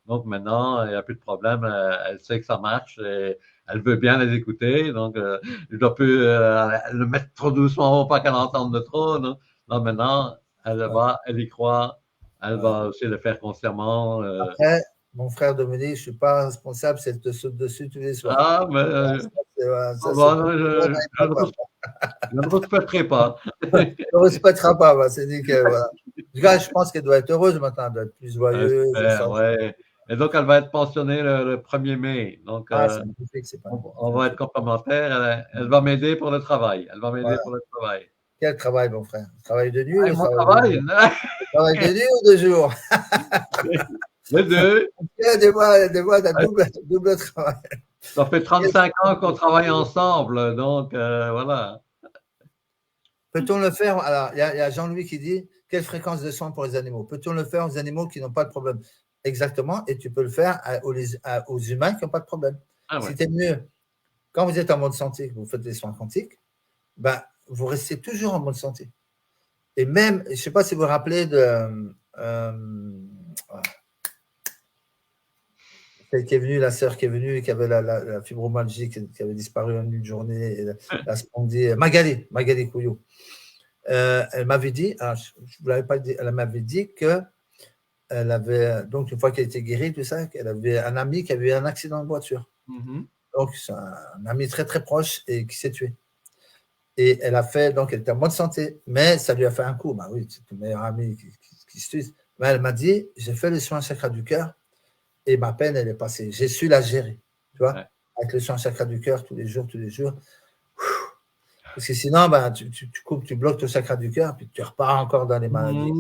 Donc, maintenant, il n'y a plus de problème. Elle sait que ça marche et elle veut bien les écouter. Donc, je dois plus le mettre trop doucement pour pas qu'elle entende de trop. Non, maintenant, elle y croit. Elle va aussi le faire consciemment. Après, mon frère Dominique, je ne suis pas responsable, c'est de te sauter dessus tous les soirs. Ah, mais je ne respecterai pas. Je ne respecterai pas, c'est dit que voilà. Je pense qu'elle doit être heureuse maintenant, elle doit être plus joyeuse. Ouais. Et donc, elle va être pensionnée le 1er mai. Donc, c'est magnifique, c'est pas on va être complémentaires. Elle va m'aider pour le travail. Quel travail, mon frère? Travail de nuit ou travail travail de nuit ou de jour? Les deux. Des fois, tu as double travail. Ça fait 35 ans qu'on travaille ensemble, donc voilà. Peut-on le faire? Alors, il y a Jean-Louis qui dit quelle fréquence de soins pour les animaux? Peut-on le faire aux animaux qui n'ont pas de problème? Exactement, et tu peux le faire aux humains qui n'ont pas de problème. C'était mieux. Quand vous êtes en bonne santé, que vous faites des soins quantiques, ben, vous restez toujours en bonne santé. Et même, je ne sais pas si vous vous rappelez de celle qui est venue, la sœur qui est venue, qui avait la fibromyalgie, qui avait disparu en une journée, et la spondie, Magali Couillot. Elle m'avait dit, je ne vous l'avais pas dit, elle m'avait dit qu'elle avait, donc une fois qu'elle était guérie, tout ça, qu'elle avait un ami qui avait eu un accident de voiture. Donc, c'est un ami très, très proche et qui s'est tué. Et elle était en bonne santé, mais ça lui a fait un coup. Oui, c'est ton meilleur ami qui se tue. Mais elle m'a dit, j'ai fait les soins chakra du cœur et ma peine, elle est passée. J'ai su la gérer, tu vois, avec les soins chakra du cœur tous les jours. Parce que sinon, tu coupes, tu bloques ton chakra du cœur, puis tu repars encore dans les maladies.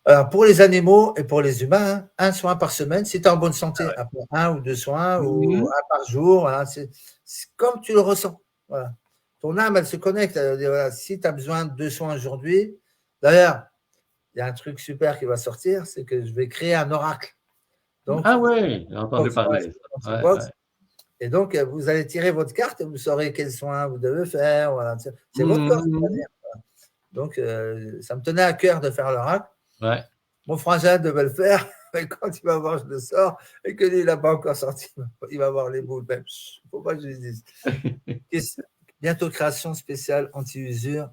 Alors, pour les animaux et pour les humains, un soin par semaine, si tu es en bonne santé, après 1 ou 2 soins, ou 1 par jour, voilà, c'est comme tu le ressens. Voilà. Ton âme, elle se connecte. Elle dit, voilà, si tu as besoin de 2 soins aujourd'hui, d'ailleurs, il y a un truc super qui va sortir, c'est que je vais créer un oracle. Donc, Ah oui, j'ai entendu parler. Ouais, ouais. Et donc, vous allez tirer votre carte et vous saurez quels soins vous devez faire. Voilà. C'est votre corps. Donc, ça me tenait à cœur de faire l'oracle. Ouais. Mon frangin devait le faire, mais quand il va voir, je le sors, et que lui, il n'a pas encore sorti, il va voir les boules. Il ne faut pas que je lui dise. Bientôt, création spéciale anti-usure.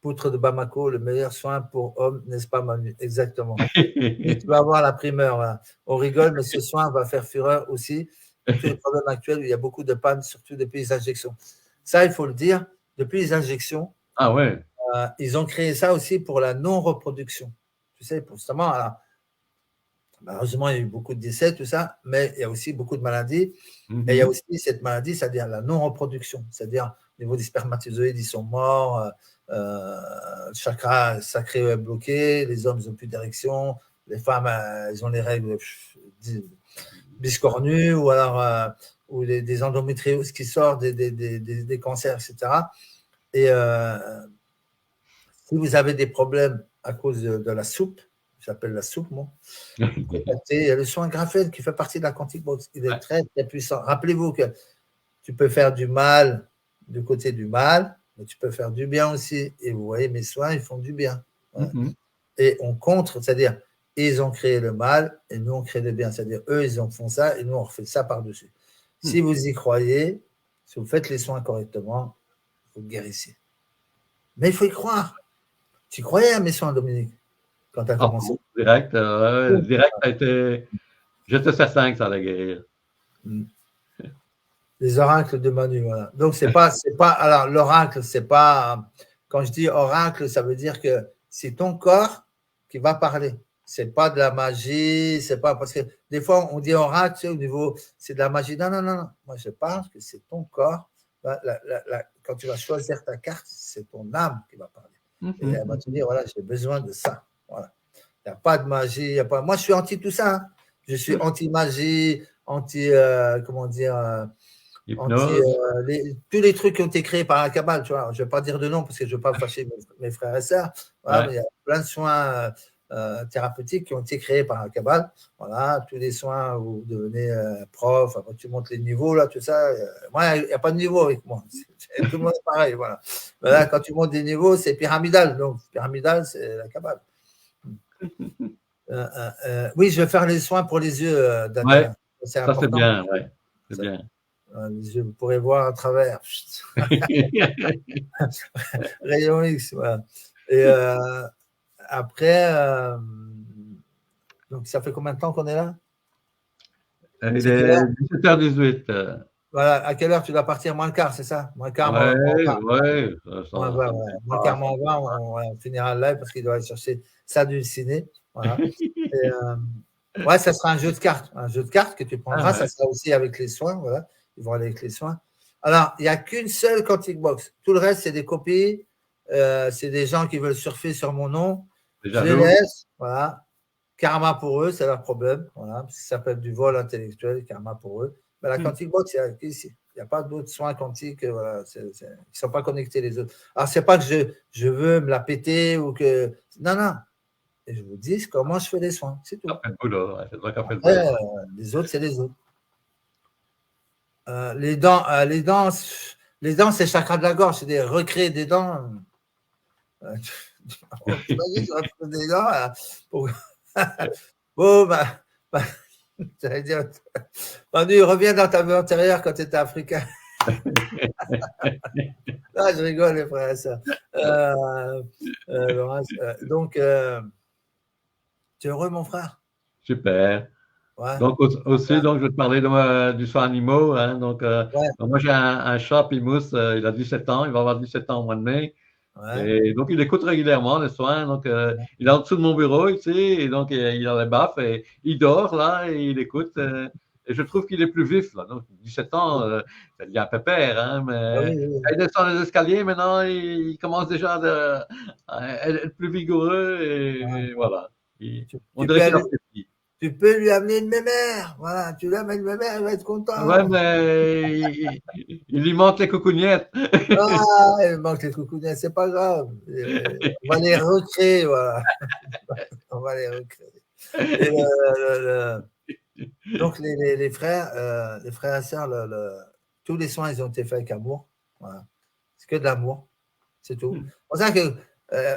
Poutre de Bamako, le meilleur soin pour hommes, n'est-ce pas, Manu? Exactement. Et tu vas avoir la primeur. Voilà. On rigole, mais ce soin va faire fureur aussi. Tous les problèmes actuels, il y a beaucoup de pannes, surtout depuis les injections. Ça, il faut le dire, depuis les injections, ah ouais. Ils ont créé ça aussi pour la non-reproduction. Tu sais, pour justement, alors, malheureusement, il y a eu beaucoup de décès, tout ça, mais il y a aussi beaucoup de maladies. Et il y a aussi cette maladie, c'est-à-dire la non-reproduction. C'est-à-dire, au niveau des spermatozoïdes, ils sont morts, le chakra sacré est bloqué, les hommes n'ont plus d'érection, les femmes, elles ont les règles biscornues, ou alors ou des endométrioses qui sortent, des cancers, etc. Et si vous avez des problèmes à cause de la soupe, j'appelle la soupe, moi, il y a le soin graphène qui fait partie de la Quantic Box. Il est très, très puissant. Rappelez-vous que tu peux faire du mal du côté du mal, mais tu peux faire du bien aussi. Et vous voyez, mes soins, ils font du bien. Ouais. Et on contre, c'est-à-dire, ils ont créé le mal et nous, on crée le bien. C'est-à-dire, eux, ils en font ça et nous, on refait ça par-dessus. Si vous y croyez, si vous faites les soins correctement, vous guérissez. Mais il faut y croire. Tu croyais à mes soins, Dominique, quand tu as commencé? Direct, direct, ça a été. J'étais certain que ça allait guérir. Les oracles de Manu, voilà. Donc, c'est pas, alors, l'oracle, c'est pas, quand je dis oracle, ça veut dire que c'est ton corps qui va parler. C'est pas de la magie, c'est pas, parce que des fois, on dit oracle, tu sais, au niveau, c'est de la magie. Non, non, non, non. Moi, je pense que c'est ton corps. Quand tu vas choisir ta carte, c'est ton âme qui va parler. Et elle va te dire, voilà, j'ai besoin de ça. Voilà. Il n'y a pas de magie, il y a pas. Moi, je suis anti tout ça. Hein. Je suis anti-magie, comment dire, tous les trucs qui ont été créés par la Kabbale, tu vois. Je ne vais pas dire de nom parce que je ne veux pas fâcher mes frères et sœurs. Voilà, mais il y a plein de soins thérapeutiques qui ont été créés par la Kabbale. Voilà, tous les soins où vous devenez prof, après tu montes les niveaux, là, tout ça. Moi, il n'y a pas de niveau avec moi. Tout le monde est pareil. Voilà. Mais là, quand tu montes des niveaux, c'est pyramidal. Donc, pyramidal, c'est la Kabbale. Oui, je vais faire les soins pour les yeux, Daniel. C'est important. Ça, c'est bien, ouais. C'est bien. Les yeux, vous pourrez voir à travers. Rayon X, voilà. Et après, donc ça fait combien de temps qu'on est là? Il est 17h18. Voilà, à quelle heure tu dois partir? Moins le quart, c'est ça? Moins le quart, moins 20. Moins le quart, moins 20, on finira le live parce qu'il doit aller chercher ça du ciné. Voilà. Et, ouais, ça sera un jeu de cartes. Un jeu de cartes que tu prendras, ça sera aussi avec les soins. Voilà. Ils vont aller avec les soins. Alors, il n'y a qu'une seule Quantic Box. Tout le reste, c'est des copies. C'est des gens qui veulent surfer sur mon nom. Je les laisse. Voilà. Karma pour eux, c'est leur problème. Voilà. Ça s'appelle du vol intellectuel, karma pour eux. Mais la Quantic Box, il n'y a pas d'autres soins quantiques. Voilà, ils ne sont pas connectés les autres. Alors, ce n'est pas que je veux me la péter ou que. Non, non. Et je vous dis comment je fais les soins. C'est tout. Après le boulot, après, les autres, c'est les autres. Les dents, c'est chakra de la gorge, c'est recréer des dents. T'imagines, je retrouve des dents. Bon, j'allais dire, Manu, reviens dans ta vie antérieure quand tu étais africain. Là, je rigole, les frères et sœurs. Donc, tu es heureux, mon frère? Super. Ouais. Donc, aussi, donc, je vais te parler du soin animaux. Hein, donc, moi, j'ai un chat, Pimousse, il a 17 ans, il va avoir 17 ans au mois de mai. Ouais. Et donc, il écoute régulièrement les soins. Donc, il est en dessous de mon bureau ici, et donc, il a les baffes, et il dort là, et il écoute. Et je trouve qu'il est plus vif. Là. Donc, 17 ans, ça devient un pépère. Hein, mais il descend les escaliers, maintenant, il commence déjà à être plus vigoureux, et voilà. On dirait qu'il a fait petit. Tu peux lui amener une mémère. Voilà, tu lui amènes une mémère, il va être content. Ouais, mais il lui manque les coucougnettes. Ah, il manque les coucougnettes, c'est pas grave. On va les recréer, voilà. On va les recréer. Et Donc, les frères et sœurs, tous les soins, ils ont été faits avec amour. Voilà. C'est que de l'amour. C'est tout. C'est pour ça que,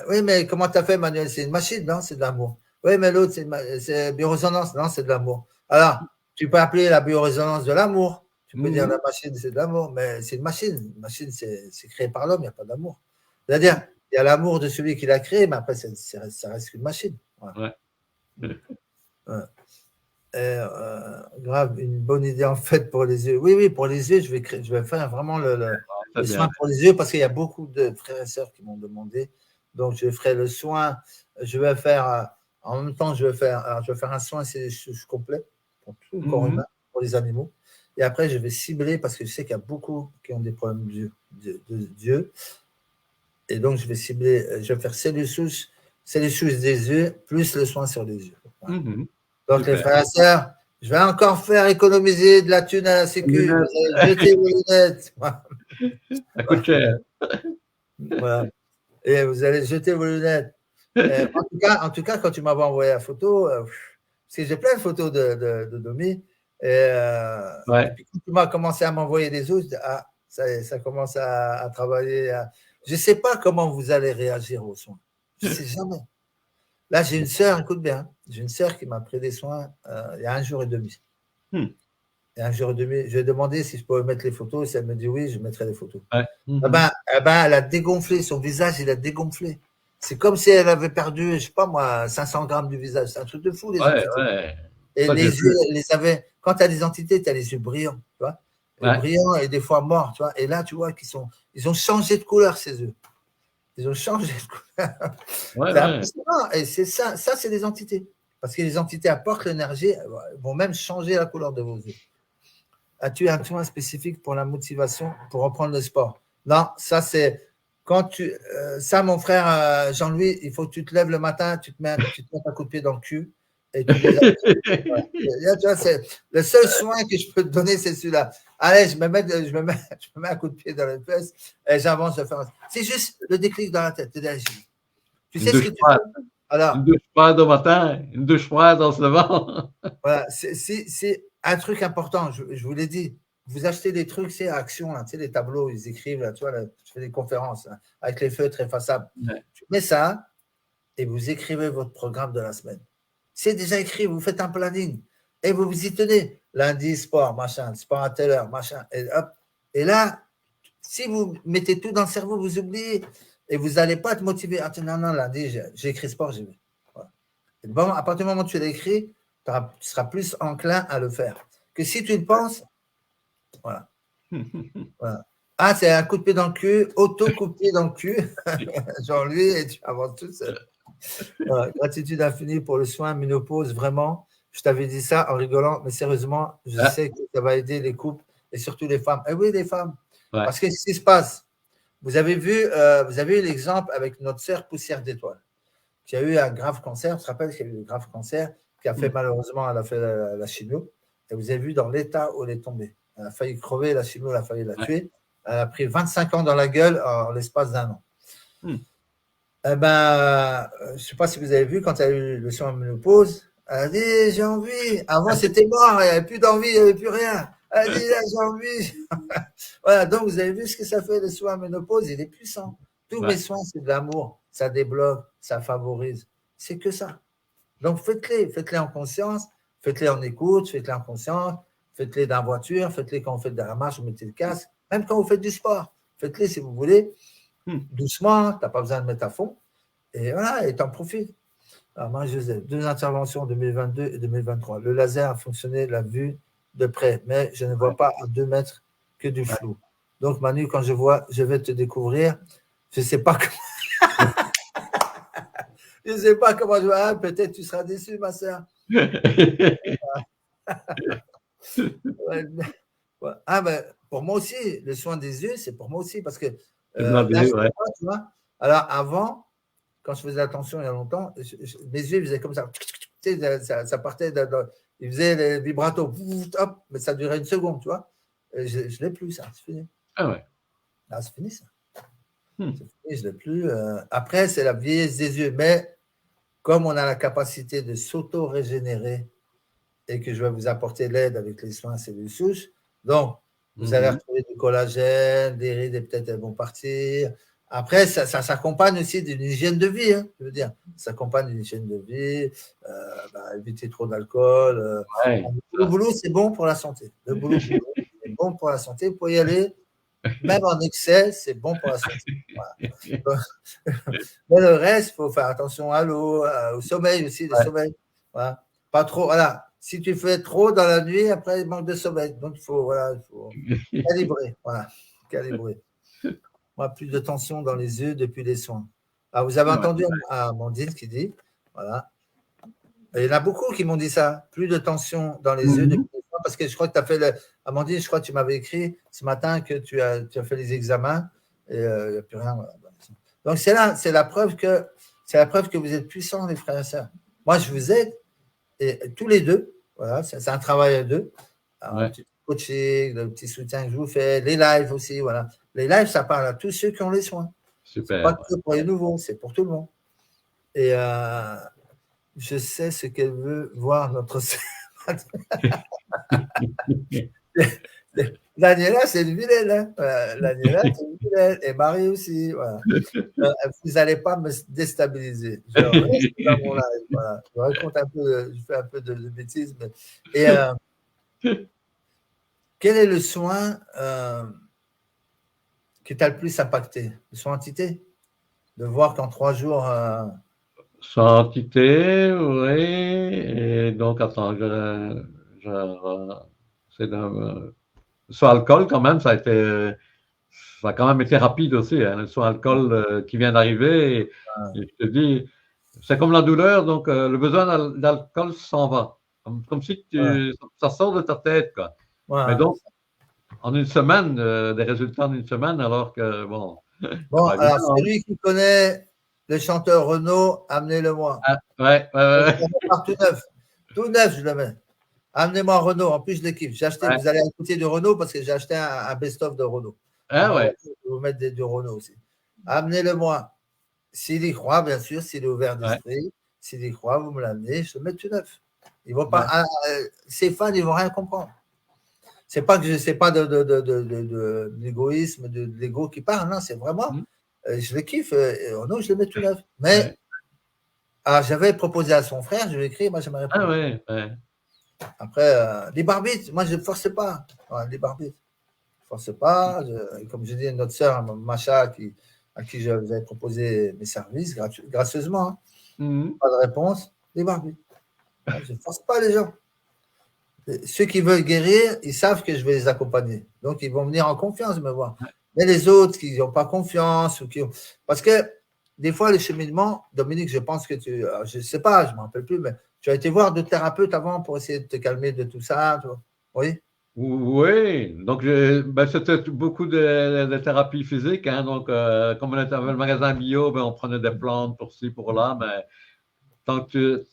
oui, mais comment tu as fait, Manuel? C'est une machine? Non, c'est de l'amour. Oui, mais l'autre, c'est biorésonance. Non, c'est de l'amour. Alors, tu peux appeler la biorésonance de l'amour. Tu peux dire la machine, c'est de l'amour, mais c'est une machine. Une machine, c'est créé par l'homme, il n'y a pas d'amour. C'est-à-dire, il y a l'amour de celui qui l'a créé, mais après, ça reste qu'une machine. Voilà. Ouais. Grave, une bonne idée en fait pour les yeux. Oui, pour les yeux, je vais faire vraiment le soin pour les yeux parce qu'il y a beaucoup de frères et sœurs qui m'ont demandé. Donc, je ferai le soin. Je vais faire, en même temps, je vais faire un soin, c'est des souches complets pour tout le corps humain, pour les animaux. Et après, je vais cibler parce que je sais qu'il y a beaucoup qui ont des problèmes d'yeux. Et donc, je vais cibler, je vais faire cellules souches des yeux, plus le soin sur les yeux. Voilà. Donc, les frères et sœurs, je vais encore faire économiser de la thune à la sécu. Vous allez jeter vos lunettes. Ça coûte cher. Voilà. Et vous allez jeter vos lunettes. En tout cas, quand tu m'avais envoyé la photo, parce que j'ai plein de photos de Domi, et puis quand tu m'as commencé à m'envoyer des autres, ça commence à travailler. Je ne sais pas comment vous allez réagir aux soins. Je ne sais jamais. Là, j'ai une sœur, écoute bien, j'ai une sœur qui m'a pris des soins il y a 1 jour et demi. Il y a 1 jour et demi, je lui ai demandé si je pouvais mettre les photos, et si elle me dit oui, je mettrai les photos. Elle a dégonflé, son visage, il a dégonflé. C'est comme si elle avait perdu, je ne sais pas moi, 500 grammes du visage. C'est un truc de fou, les entités. Et les yeux, quand tu as des entités, tu as les yeux brillants, tu vois, brillants et des fois morts, tu vois. Et là, tu vois ils ont changé de couleur, ces yeux. Ils ont changé de couleur. C'est impressionnant. Et c'est ça, c'est des entités. Parce que les entités apportent l'énergie, vont même changer la couleur de vos yeux. As-tu un soin spécifique pour la motivation, pour reprendre le sport? Non, ça c'est quand ça, mon frère Jean-Louis, il faut que tu te lèves le matin, tu te mets un coup de pied dans le cul et tu les as. Tu vois, c'est le seul soin que je peux te donner, c'est celui-là. Allez, je me mets un coup de pied dans les fesses et j'avance. C'est juste le déclic dans la tête. Tu sais ce que tu fais? Alors, une douche froide au matin, une douche froide en se levant. Voilà, c'est un truc important, je vous l'ai dit. Vous achetez des trucs, c'est Action, là, tu sais, les tableaux, ils écrivent, là, tu vois, là, je fais des conférences là, avec les feutres effaçables. Tu mets ça et vous écrivez votre programme de la semaine. C'est déjà écrit, vous faites un planning et vous vous y tenez. Lundi, sport, machin, sport à telle heure, machin, et hop. Et là, si vous mettez tout dans le cerveau, vous oubliez et vous n'allez pas être motivé. Ah, non, lundi, j'ai écrit sport, j'y vais. Voilà. Et bon, à partir du moment où tu l'as écrit, tu seras plus enclin à le faire. Que si tu le penses, voilà. Ah, c'est un coup de pied dans le cul, auto-coup de pied dans le cul, Jean-Louis, et tu avances tout seul. Voilà. Gratitude infinie pour le soin, ménopause, vraiment. Je t'avais dit ça en rigolant, mais sérieusement, je sais que ça va aider les couples et surtout les femmes. Et oui, les femmes. Parce que ce qui se passe, vous avez vu l'exemple avec notre sœur Poussière d'étoile, qui a eu un grave cancer. Tu te rappelles qu'il y a eu un grave cancer qui a fait malheureusement, elle a fait la chimio. Et vous avez vu dans l'état où elle est tombée. Elle a failli crever, la chimio, elle a failli la tuer. Elle a pris 25 ans dans la gueule en l'espace d'1 an. Eh ben, je ne sais pas si vous avez vu, quand elle a eu le soin de ménopause, elle a dit j'ai envie. Avant, c'était mort, il n'y avait plus d'envie, il n'y avait plus rien. Elle a dit là, j'ai envie. Voilà, donc vous avez vu ce que ça fait, le soin de ménopause, il est puissant. Tous mes soins, c'est de l'amour. Ça débloque, ça favorise. C'est que ça. Donc faites-les en conscience, faites-les en écoute, faites-les en conscience, faites-les dans la voiture, faites-les quand vous faites de la marche, vous mettez le casque, même quand vous faites du sport. Faites-les si vous voulez, doucement, tu n'as pas besoin de mettre à fond. Et voilà, et t'en profites. Alors, Marie-Joseph, 2 interventions en 2022 et 2023. Le laser a fonctionné la vue de près, mais je ne vois pas à 2 mètres que du flou. Donc, Manu, quand je vais te découvrir, je ne sais pas comment. Je ne sais pas comment je vais. Peut-être tu seras déçu, ma soeur. Ben, pour moi aussi, le soin des yeux, c'est pour moi aussi. Parce que là, je pas, tu vois. Alors, avant, quand je faisais attention il y a longtemps, mes yeux faisaient comme ça. Tu sais, ça partait, ils faisaient les vibratos, hop, mais ça durait 1 seconde, tu vois. Et je ne l'ai plus, ça, c'est fini. Ah ouais. Là, c'est fini, ça. C'est fini, je ne l'ai plus. Après, c'est la vieillesse des yeux. Mais comme on a la capacité de s'auto-régénérer et que je vais vous apporter l'aide avec les soins cellules souches. Donc, vous allez retrouver du collagène, des rides et peut-être elles vont partir. Après, ça s'accompagne aussi d'une hygiène de vie, hein, je veux dire. Ça s'accompagne d'une hygiène de vie, éviter trop d'alcool. Le boulot, c'est bon pour la santé. Le boulot, c'est bon pour la santé. Vous pouvez y aller, même en excès, c'est bon pour la santé. Voilà. Mais le reste, il faut faire attention à l'eau, au sommeil aussi, le sommeil. Voilà. Pas trop, voilà. Si tu fais trop dans la nuit, après, il manque de sommeil. Donc, il faut calibrer. Voilà. Calibrer. Moi, plus de tension dans les yeux depuis les soins. Alors, vous avez entendu Amandine qui dit, voilà. Et il y en a beaucoup qui m'ont dit ça. Plus de tension dans les yeux depuis les soins. Parce que je crois que tu as fait Amandine, je crois que tu m'avais écrit ce matin que tu as fait les examens et il n'y a plus rien. Voilà. Donc, c'est la preuve que vous êtes puissants, les frères et sœurs. Moi, je vous aide, et tous les deux. Voilà, c'est un travail à deux. Alors, un petit coaching, le petit soutien que je vous fais, les lives aussi. Voilà. Les lives, ça parle à tous ceux qui ont les soins. Super. Pas que pour les nouveaux, c'est pour tout le monde. Et je sais ce qu'elle veut voir notre sœur. Daniela, c'est une vilaine. Hein. Daniela, c'est une vilaine. Et Marie aussi. Voilà. Vous n'allez pas me déstabiliser. Je reste dans mon live. Voilà. Je raconte un peu, je fais un peu de bêtises. Mais... Et quel est le soin qui t'a le plus impacté? Le soin entité? De voir qu'en 3 jours. Soin entité, oui. Et donc, attends, soin alcool, quand même, ça a quand même été rapide aussi. Hein, le soin alcool qui vient d'arriver. Et je te dis, c'est comme la douleur, donc le besoin d'alcool s'en va. Comme si ça sort de ta tête, quoi. Mais donc, en une semaine, des résultats en une semaine, alors que, bon. Bon, alors, celui qui connaît le chanteur Renaud, amenez-le-moi. Ouais. Tout neuf, je le mets. Amenez-moi Renaud, en plus je le kiffe. Vous allez écouter du Renaud parce que j'ai acheté un best-of de Renaud. Je vais vous mettre du Renaud aussi. Amenez-le-moi. S'il y croit, bien sûr, s'il est ouvert d'esprit, s'il y croit, vous me l'amenez, je le mets tout neuf. Ils vont pas, ces fans, ils ne vont rien comprendre. C'est pas que je sais pas de l'égoïsme, de l'ego qui parle, non, c'est vraiment, je le kiffe, Renaud, je le mets tout neuf. Mais j'avais proposé à son frère, je lui ai écrit, moi j'aimerais pas. Après, les barbites, moi je ne forçais pas. Les barbites, je ne forçais pas. Comme je dis, notre sœur, Macha, à qui j'avais proposé mes services gracieusement, pas de réponse, les barbites. Je ne force pas les gens. Ceux qui veulent guérir, ils savent que je vais les accompagner. Donc, ils vont venir en confiance me voir. Mais les autres qui n'ont pas confiance, parce que des fois, le cheminement, Dominique, je pense que je ne sais pas, je ne me rappelle plus, mais tu as été voir d'autres thérapeutes avant pour essayer de te calmer de tout ça, toi. Oui? Oui, donc c'était beaucoup de thérapie physique. Hein, donc, comme on était dans le magasin bio, on prenait des plantes pour ci, pour là, mais tant que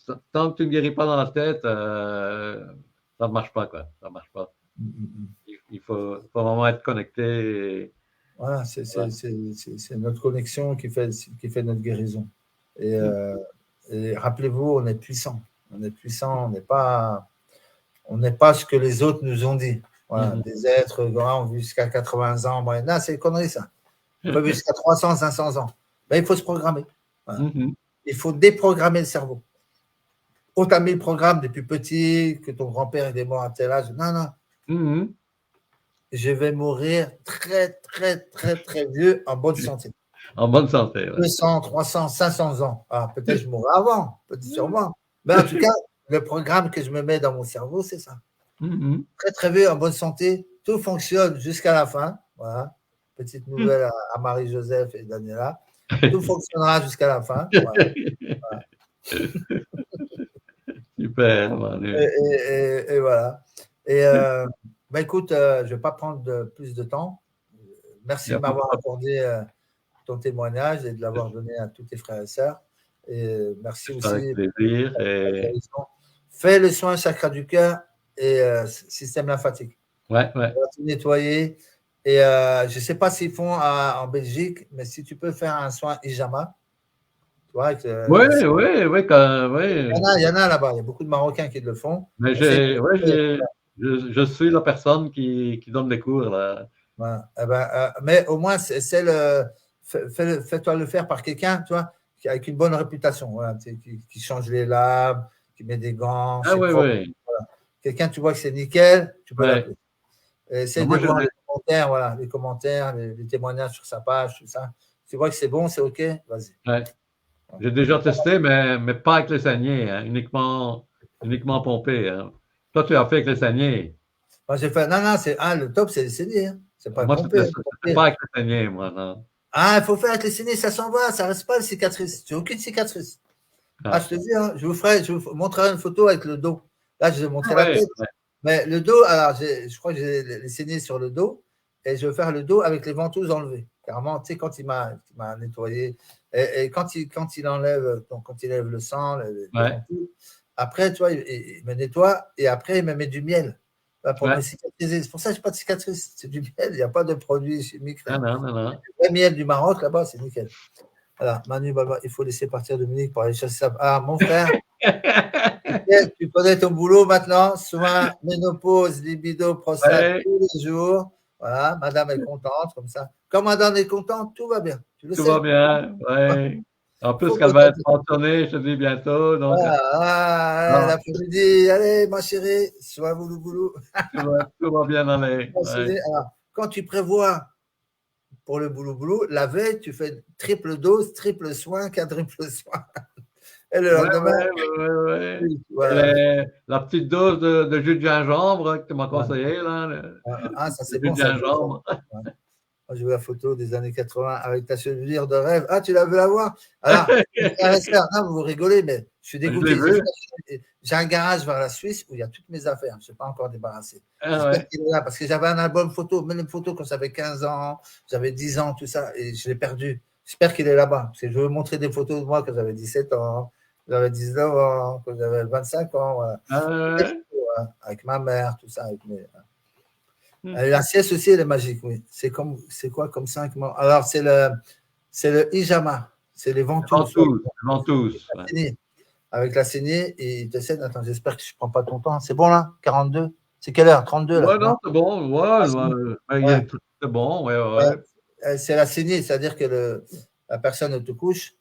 tu ne guéris pas dans la tête, ça ne marche pas, quoi. Ça marche pas. Il faut vraiment être connecté. Voilà, c'est notre connexion qui fait notre guérison. Et rappelez-vous, on est puissant. On est puissant, on n'est pas ce que les autres nous ont dit. Voilà, des êtres grands vivent jusqu'à 80 ans. Non, c'est connerie, ça. On peut vivre jusqu'à 300, 500 ans. Mais il faut se programmer. Voilà. Il faut déprogrammer le cerveau. On t'a mis le programme depuis petit, que ton grand-père est mort à tel âge. Non. Je vais mourir très, très, très, très vieux en bonne santé. En bonne santé, 200, 300, 500 ans. Alors, peut-être je mourrai avant, peut-être sûrement. Mais en tout cas, le programme que je me mets dans mon cerveau, c'est ça. Très, très vieux, en bonne santé. Tout fonctionne jusqu'à la fin. Voilà. Petite nouvelle à Marie-Joseph et Daniela. Tout fonctionnera jusqu'à la fin. Voilà. Super. Et voilà. Et écoute, je ne vais pas prendre plus de temps. Merci de m'avoir accordé ton témoignage et de l'avoir donné à tous tes frères et sœurs. Et merci aussi. Avec plaisir. Fais le soin chakra du cœur et système lymphatique. Ouais. On va tout nettoyer. Et je ne sais pas s'ils font en Belgique, mais si tu peux faire un soin Ijama, tu vois, Oui, oui, oui, oui. Il y en a là-bas, il y a beaucoup de Marocains qui le font. Mais je suis la personne qui donne les cours, là. Voilà. Eh ben, mais au moins, fais-toi le faire par quelqu'un, tu vois, avec une bonne réputation, voilà, qui change les lames, qui met des gants, Ah c'est oui, propre. oui. Voilà. Quelqu'un, tu vois que c'est nickel, tu peux Ouais. l'appeler. Essaye Ben, de moi, voir les commentaires, voilà, les commentaires, les témoignages sur sa page, tout ça. Tu vois que c'est bon, c'est OK, vas-y. ouais. J'ai déjà testé, mais pas avec les saignées, hein, uniquement pompé. Hein. Toi, tu as fait avec les saignées. Moi, j'ai fait, non, le top, c'est les saignées, hein. C'est pas le Moi, pompé. c'était pas avec les saignées, moi, non. Ah, il faut faire avec les saignées, ça s'en va, ça reste pas les cicatrices. Tu n'as aucune cicatrice. Ah, Ah, je te dis, hein, je vous montrerai une photo avec le dos. Là, je vais montrer la ouais, tête. ouais. Mais le dos, alors, je crois que j'ai les saignées sur le dos. Et je vais faire le dos avec les ventouses enlevées. Carrément, tu sais, quand il m'a nettoyé. Et quand il enlève, donc quand il enlève le sang, les Ouais, ventouses, après, tu vois, il me nettoie et après, il me met du miel pour me ouais. cicatriser. C'est pour ça que je n'ai pas de cicatrice. C'est du miel, il n'y a pas de produit chimique. Non, non, non, non. Le miel du Maroc, là-bas, c'est nickel. Voilà, Manu Baba, il faut laisser partir Dominique pour aller chercher ça. Ah, mon frère, tu connais ton boulot maintenant. Soins, ménopause, libido, prostate Ouais, tous les jours. Voilà, madame est contente, comme ça. Quand madame est contente, tout va bien. Tu le tout va sais. bien. Ouais. En Il plus faut qu'elle va connaître. être pensionnée, je te dis bientôt. Donc, Voilà, non, l'après-midi, allez, ma chérie, sois boulot, boulot. tout va bien aller. Ouais. Alors, quand tu prévois pour le boulot, boulot, la veille, tu fais triple dose, triple soin, quadruple soin. Et le Ouais, lendemain, ouais, ouais, ouais. Et voilà. la petite dose de jus de gingembre que tu m'as conseillé, là, Ça le c'est jus bon, de ça. gingembre. Ouais. Moi, j'ai vu la photo des années 80 avec ta chevelure de rêve. Ah, tu la veux la voir? Alors, non, vous rigolez, mais je suis Je l'ai dégoûté. vu. J'ai un garage vers la Suisse où il y a toutes mes affaires. Je ne suis pas encore débarrassé. Ah, J'espère ouais. qu'il est là parce que j'avais un album photo, même une photo quand j'avais 15 ans, j'avais 10 ans, tout ça, et je l'ai perdu. J'espère qu'il est là-bas. Parce que je veux montrer des photos de moi quand j'avais 17 ans, quand j'avais 19 ans, quand j'avais 25 ans. Voilà. Ah, ouais. Avec ma mère, tout ça. Avec mes... Hmm. La sieste aussi, elle est magique, oui. C'est quoi comme 5 mots? Alors, c'est le hijama, c'est les ventouses. Ventouses. Ouais. Avec la saignée, et il te cède. Attends, j'espère que je ne prends pas ton temps. C'est bon là? 42? C'est quelle heure? 32 là? Ouais, Non? non, c'est bon. Ouais, Ouais. c'est bon. Ouais, ouais. C'est la saignée, c'est-à-dire que la personne te couche,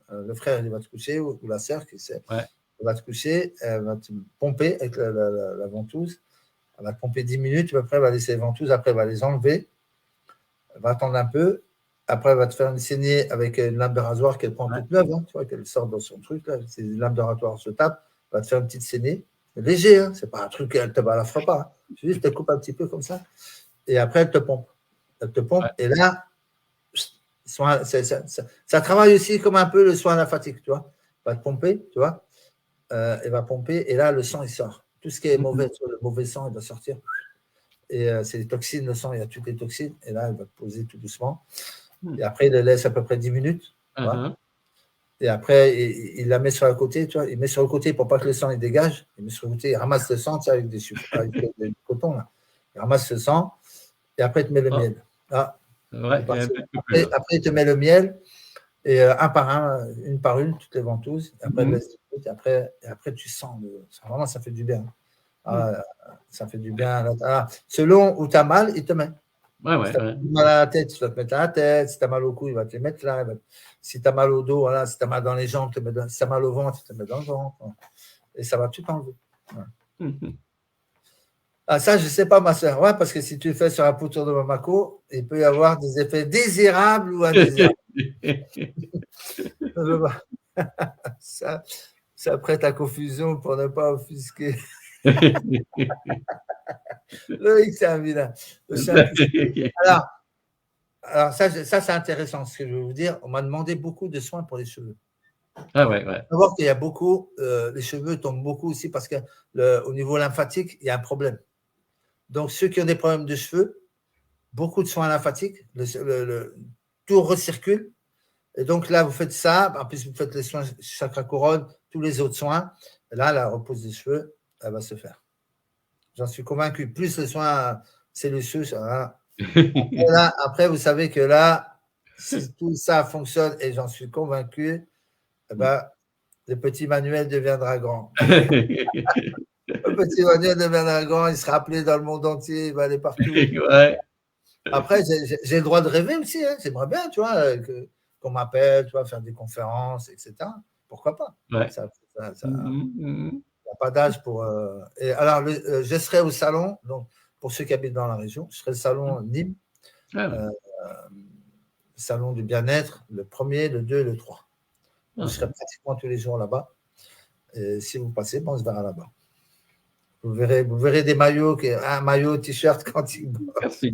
le frère il va te coucher, ou la sœur qui Ouais. va te coucher, elle va te pomper avec la ventouse. Elle va te pomper 10 minutes, après elle va laisser les ventouses, après elle va les enlever, elle va attendre un peu, après elle va te faire une saignée avec une lame de rasoir qu'elle prend toute neuve, hein, tu vois, qu'elle sort dans son truc, là, c'est une lame de rasoir se tape, elle va te faire une petite saignée, c'est léger, hein, c'est pas un truc, elle te la fera pas, hein. Juste elle te coupe un petit peu comme ça, et après elle te pompe. Elle te pompe, et là, ça travaille aussi comme un peu le soin lymphatique, tu vois. Elle va te pomper, tu vois. Elle va pomper, et là, le sang, il sort. Tout ce qui est mauvais, le mauvais sang, il va sortir. Et c'est les toxines, le sang, il y a toutes les toxines. Et là, elle va te poser tout doucement. Et après, il la laisse à peu près 10 minutes. Tu vois. Et après, il la met sur le côté, tu vois. Il met sur le côté pour pas que le sang il dégage. Il met sur le côté, il ramasse le sang, tu sais, avec du coton. Là. Il ramasse le sang. Et après, il te met le miel. Ah, ouais, après, il te met le miel. Et un par un, une par une, toutes les ventouses. Et après, et après, tu sens. Vraiment, ça fait du bien. Ça fait du bien. Selon où tu as mal, il te met. Si tu as mal à la tête, il va te mettre à la tête. Si tu as mal au cou, il va te les mettre là. Si tu as mal au dos, voilà. Si tu as mal dans les jambes, si tu as mal au ventre, il te met dans le ventre. Et ça va tout enlever. Ah, ça, je ne sais pas, ma soeur. Ouais, parce que si tu le fais sur la poutre de Bamako, il peut y avoir des effets désirables ou indésirables. Ça prête à confusion pour ne pas offusquer. Loïc, c'est un vilain. Alors ça c'est intéressant ce que je vais vous dire. On m'a demandé beaucoup de soins pour les cheveux. Ah ouais. Il faut voir qu'il y a beaucoup, les cheveux tombent beaucoup aussi parce qu'au niveau lymphatique, il y a un problème. Donc, ceux qui ont des problèmes de cheveux, beaucoup de soins lymphatiques, tout recircule. Et donc là, vous faites ça, en plus vous faites les soins chakra couronne, tous les autres soins. Et là, la repose des cheveux, elle va se faire. J'en suis convaincu. Plus les soins celluceux, après, vous savez que là, si tout ça fonctionne, et j'en suis convaincu, eh ben, le petit Manuel deviendra grand. Le petit Manuel deviendra grand, il sera appelé dans le monde entier, il va aller partout. Ouais. Après, j'ai le droit de rêver aussi. Hein. J'aimerais bien, tu vois, qu'on m'appelle, tu vois, faire des conférences, etc. Pourquoi pas? Ouais. Il n'y a pas d'âge pour. Et alors, je serai au salon, donc pour ceux qui habitent dans la région, je serai au salon Nîmes, salon du bien-être, le 1er, le 2 et le 3. Je serai pratiquement tous les jours là-bas. Et si vous passez, on se verra là-bas. Vous verrez des maillots, un maillot, t-shirt quand il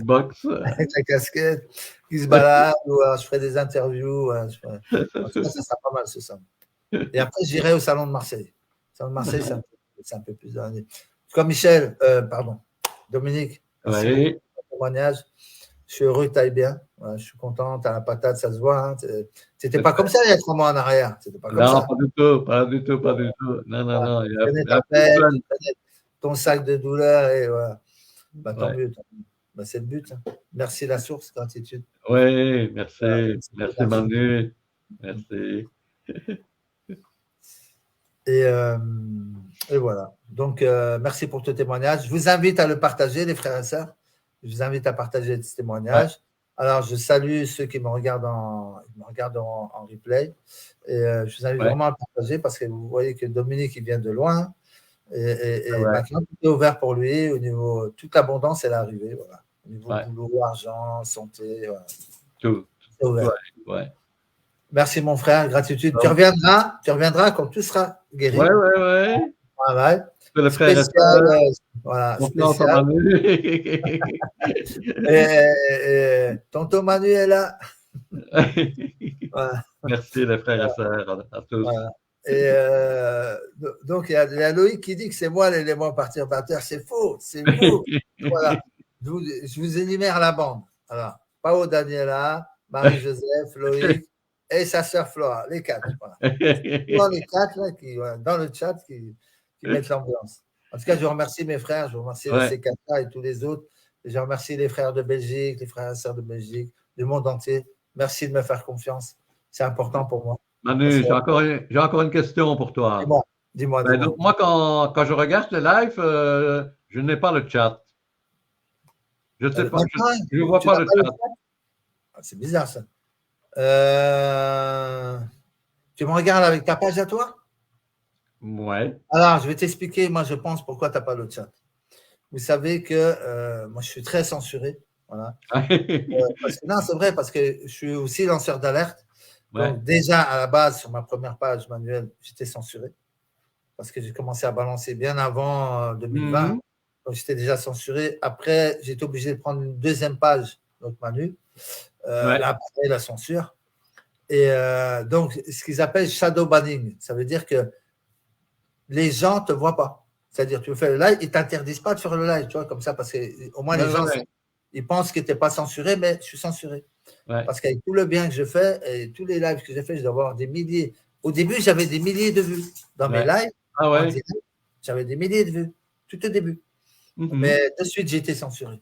box. Avec la casquette, qui se balade, ou je ferai des interviews. En tout cas, ça sera pas mal ce salon. Et après, j'irai au salon de Marseille. Le salon de Marseille, c'est un peu plus d'années. Comme Michel, Dominique, merci beaucoup pour ton témoignage. Je suis heureux que tu ailles bien. Je suis content, tu as la patate, ça se voit. Hein. C'était pas comme ça il y a 3 mois en arrière. C'était pas comme non, ça. pas du tout, pas du tout, pas du tout. Non. Tu connais ta peine, tu connais ton sac de douleur et voilà. Bah, tant mieux. Bah, c'est le but. Hein. Merci la source, gratitude. Oui, merci. Merci Manu. Merci. Et voilà. Donc, merci pour ton témoignage. Je vous invite à le partager, les frères et sœurs. Je vous invite à partager ce témoignage. Ouais. Alors, je salue ceux qui me regardent en replay. Et je vous invite vraiment à le partager parce que vous voyez que Dominique, il vient de loin. Et maintenant, tout est ouvert pour lui. Au niveau, toute l'abondance, elle est arrivée. Voilà. Au niveau boulot, argent, santé. Voilà. Tout. C'est ouvert. Merci, mon frère. Gratitude. Tu reviendras quand tout sera guéri. Ouais. Voilà. Le frère spécial. Voilà. Spécial. Et tonton Manu est là. Voilà. Merci, les frères et sœurs, à tous. Voilà. Et donc, il y a Loïc qui dit que c'est moi l'élément perturbateur. C'est faux. C'est vous. Voilà. Je vous énumère la bande. Alors, Pao Daniela, Marie-Joseph, Loïc et sa sœur Flora. Les 4. Voilà. Les 4 là, qui, dans le chat qui mettent l'ambiance. En tout cas, je remercie mes frères. Je remercie le CKA et tous les autres. Et je remercie les frères de Belgique, les frères et sœurs de Belgique, du monde entier. Merci de me faire confiance. C'est important pour moi. Manu, j'ai encore une question pour toi. Dis-moi. Donc, moi, quand je regarde le live, je n'ai pas le chat. Je ne sais pas. Je ne vois pas le chat. C'est bizarre, ça. Tu me regardes avec ta page à toi? Ouais. Alors, je vais t'expliquer, moi, je pense, pourquoi tu n'as pas le chat. Vous savez que moi, je suis très censuré. Voilà. Non, c'est vrai, parce que je suis aussi lanceur d'alerte. Donc, déjà, à la base, sur ma première page manuelle, j'étais censuré. Parce que j'ai commencé à balancer bien avant 2020. Donc, j'étais déjà censuré. Après, j'ai été obligé de prendre une deuxième page, donc Manu. Après, la censure. Et donc, ce qu'ils appellent shadow banning, ça veut dire que les gens ne te voient pas. C'est-à-dire, tu fais le live, ils ne t'interdisent pas de faire le live, tu vois, comme ça, parce qu'au moins, les gens, ils pensent que tu n'es pas censuré, mais je suis censuré. Parce qu'avec tout le bien que je fais et tous les lives que j'ai fait, je dois avoir des milliers. Au début, j'avais des milliers de vues dans mes lives. J'avais des milliers de vues, tout au début. Mais de suite, j'ai été censuré.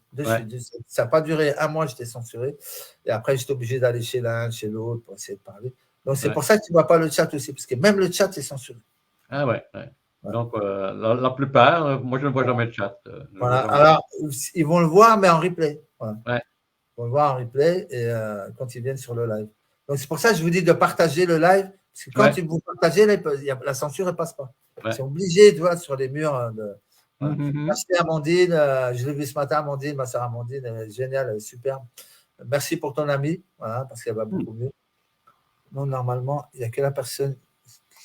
Ça n'a pas duré un mois, j'étais censuré. Et après, j'étais obligé d'aller chez l'un, chez l'autre pour essayer de parler. Donc, c'est pour ça que tu ne vois pas le chat aussi, parce que même le chat est censuré. Ah ouais. Donc, la plupart, moi, je ne vois jamais le chat. Voilà. Alors, ils vont le voir, mais en replay. Voilà. Ils vont le voir en replay et quand ils viennent sur le live. Donc, c'est pour ça que je vous dis de partager le live. Parce que quand vous partagez, la censure ne passe pas. Ils sont obligés, tu vois, sur les murs. Merci Amandine. Je l'ai vu ce matin, Amandine, ma sœur Amandine. Elle est géniale, elle est superbe. Merci pour ton amie, voilà, parce qu'elle va beaucoup mieux. Non, normalement, il n'y a que la personne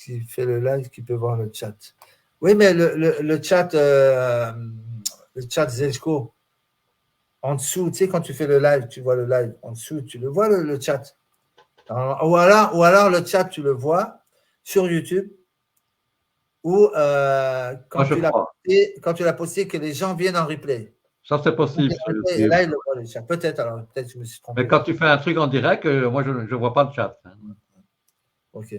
qui fait le live qui peut voir le chat. Oui, mais le chat Zelchko, en dessous, tu sais, quand tu fais le live, tu vois le live en dessous, tu le vois le chat. Ou alors le chat, tu le vois sur YouTube ou quand tu l'as posté, que les gens viennent en replay. Ça, c'est possible. Et là, il le voit le chat. Peut-être je me suis trompé. Mais quand tu fais un truc en direct, moi, je ne vois pas le chat. Ok.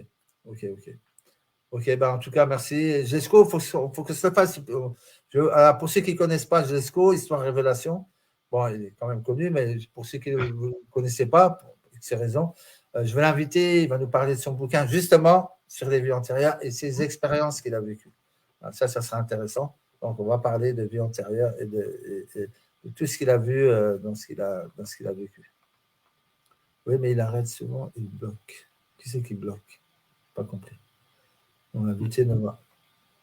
En tout cas, merci. Jesco, il faut que ça se fasse. Pour ceux qui ne connaissent pas Jesco, Histoire Révélation, bon, il est quand même connu, mais pour ceux qui ne le connaissaient pas, pour ces raisons, je vais l'inviter, il va nous parler de son bouquin. Justement, sur les vies antérieures et ses expériences qu'il a vécues. Alors ça sera intéressant. Donc, on va parler de vie antérieure et de tout ce qu'il a vu dans ce qu'il a vécu. Oui, mais il arrête souvent, il bloque. Qui c'est qui bloque? Pas compris. L'invité ne voit.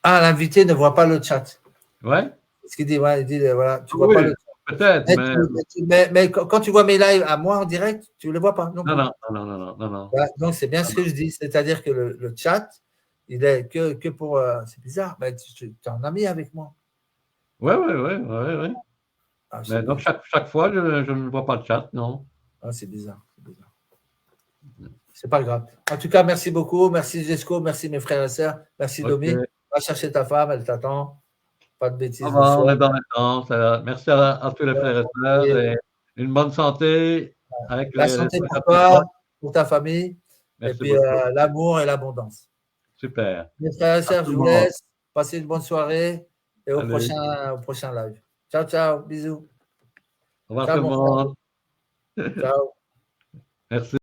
Ah, l'invité ne voit pas le chat. Ouais. Ce qu'il dit, ouais, il dit, voilà, tu vois pas le chat. Peut-être, mais quand tu vois mes lives à moi en direct, tu ne les vois pas. Non. Voilà, donc, c'est bien ce que je dis. C'est-à-dire que le chat, il est que pour. C'est bizarre, mais tu es en ami avec moi. Ouais. Ah, mais donc, chaque fois, je ne vois pas le chat, non. Ah, c'est bizarre. C'est pas grave. En tout cas, merci beaucoup. Merci Jesco. Merci mes frères et sœurs. Merci Domi. Va chercher ta femme, elle t'attend. Pas de bêtises. On est dans le temps. Merci à tous les frères et sœurs et une bonne santé. Avec la santé pour toi, pour ta famille. Merci et puis l'amour et l'abondance. Super. Mes frères et sœurs, je vous laisse. Passez une bonne soirée et au prochain live. Ciao, ciao. Bisous. Au revoir tout le monde. Ciao. Merci.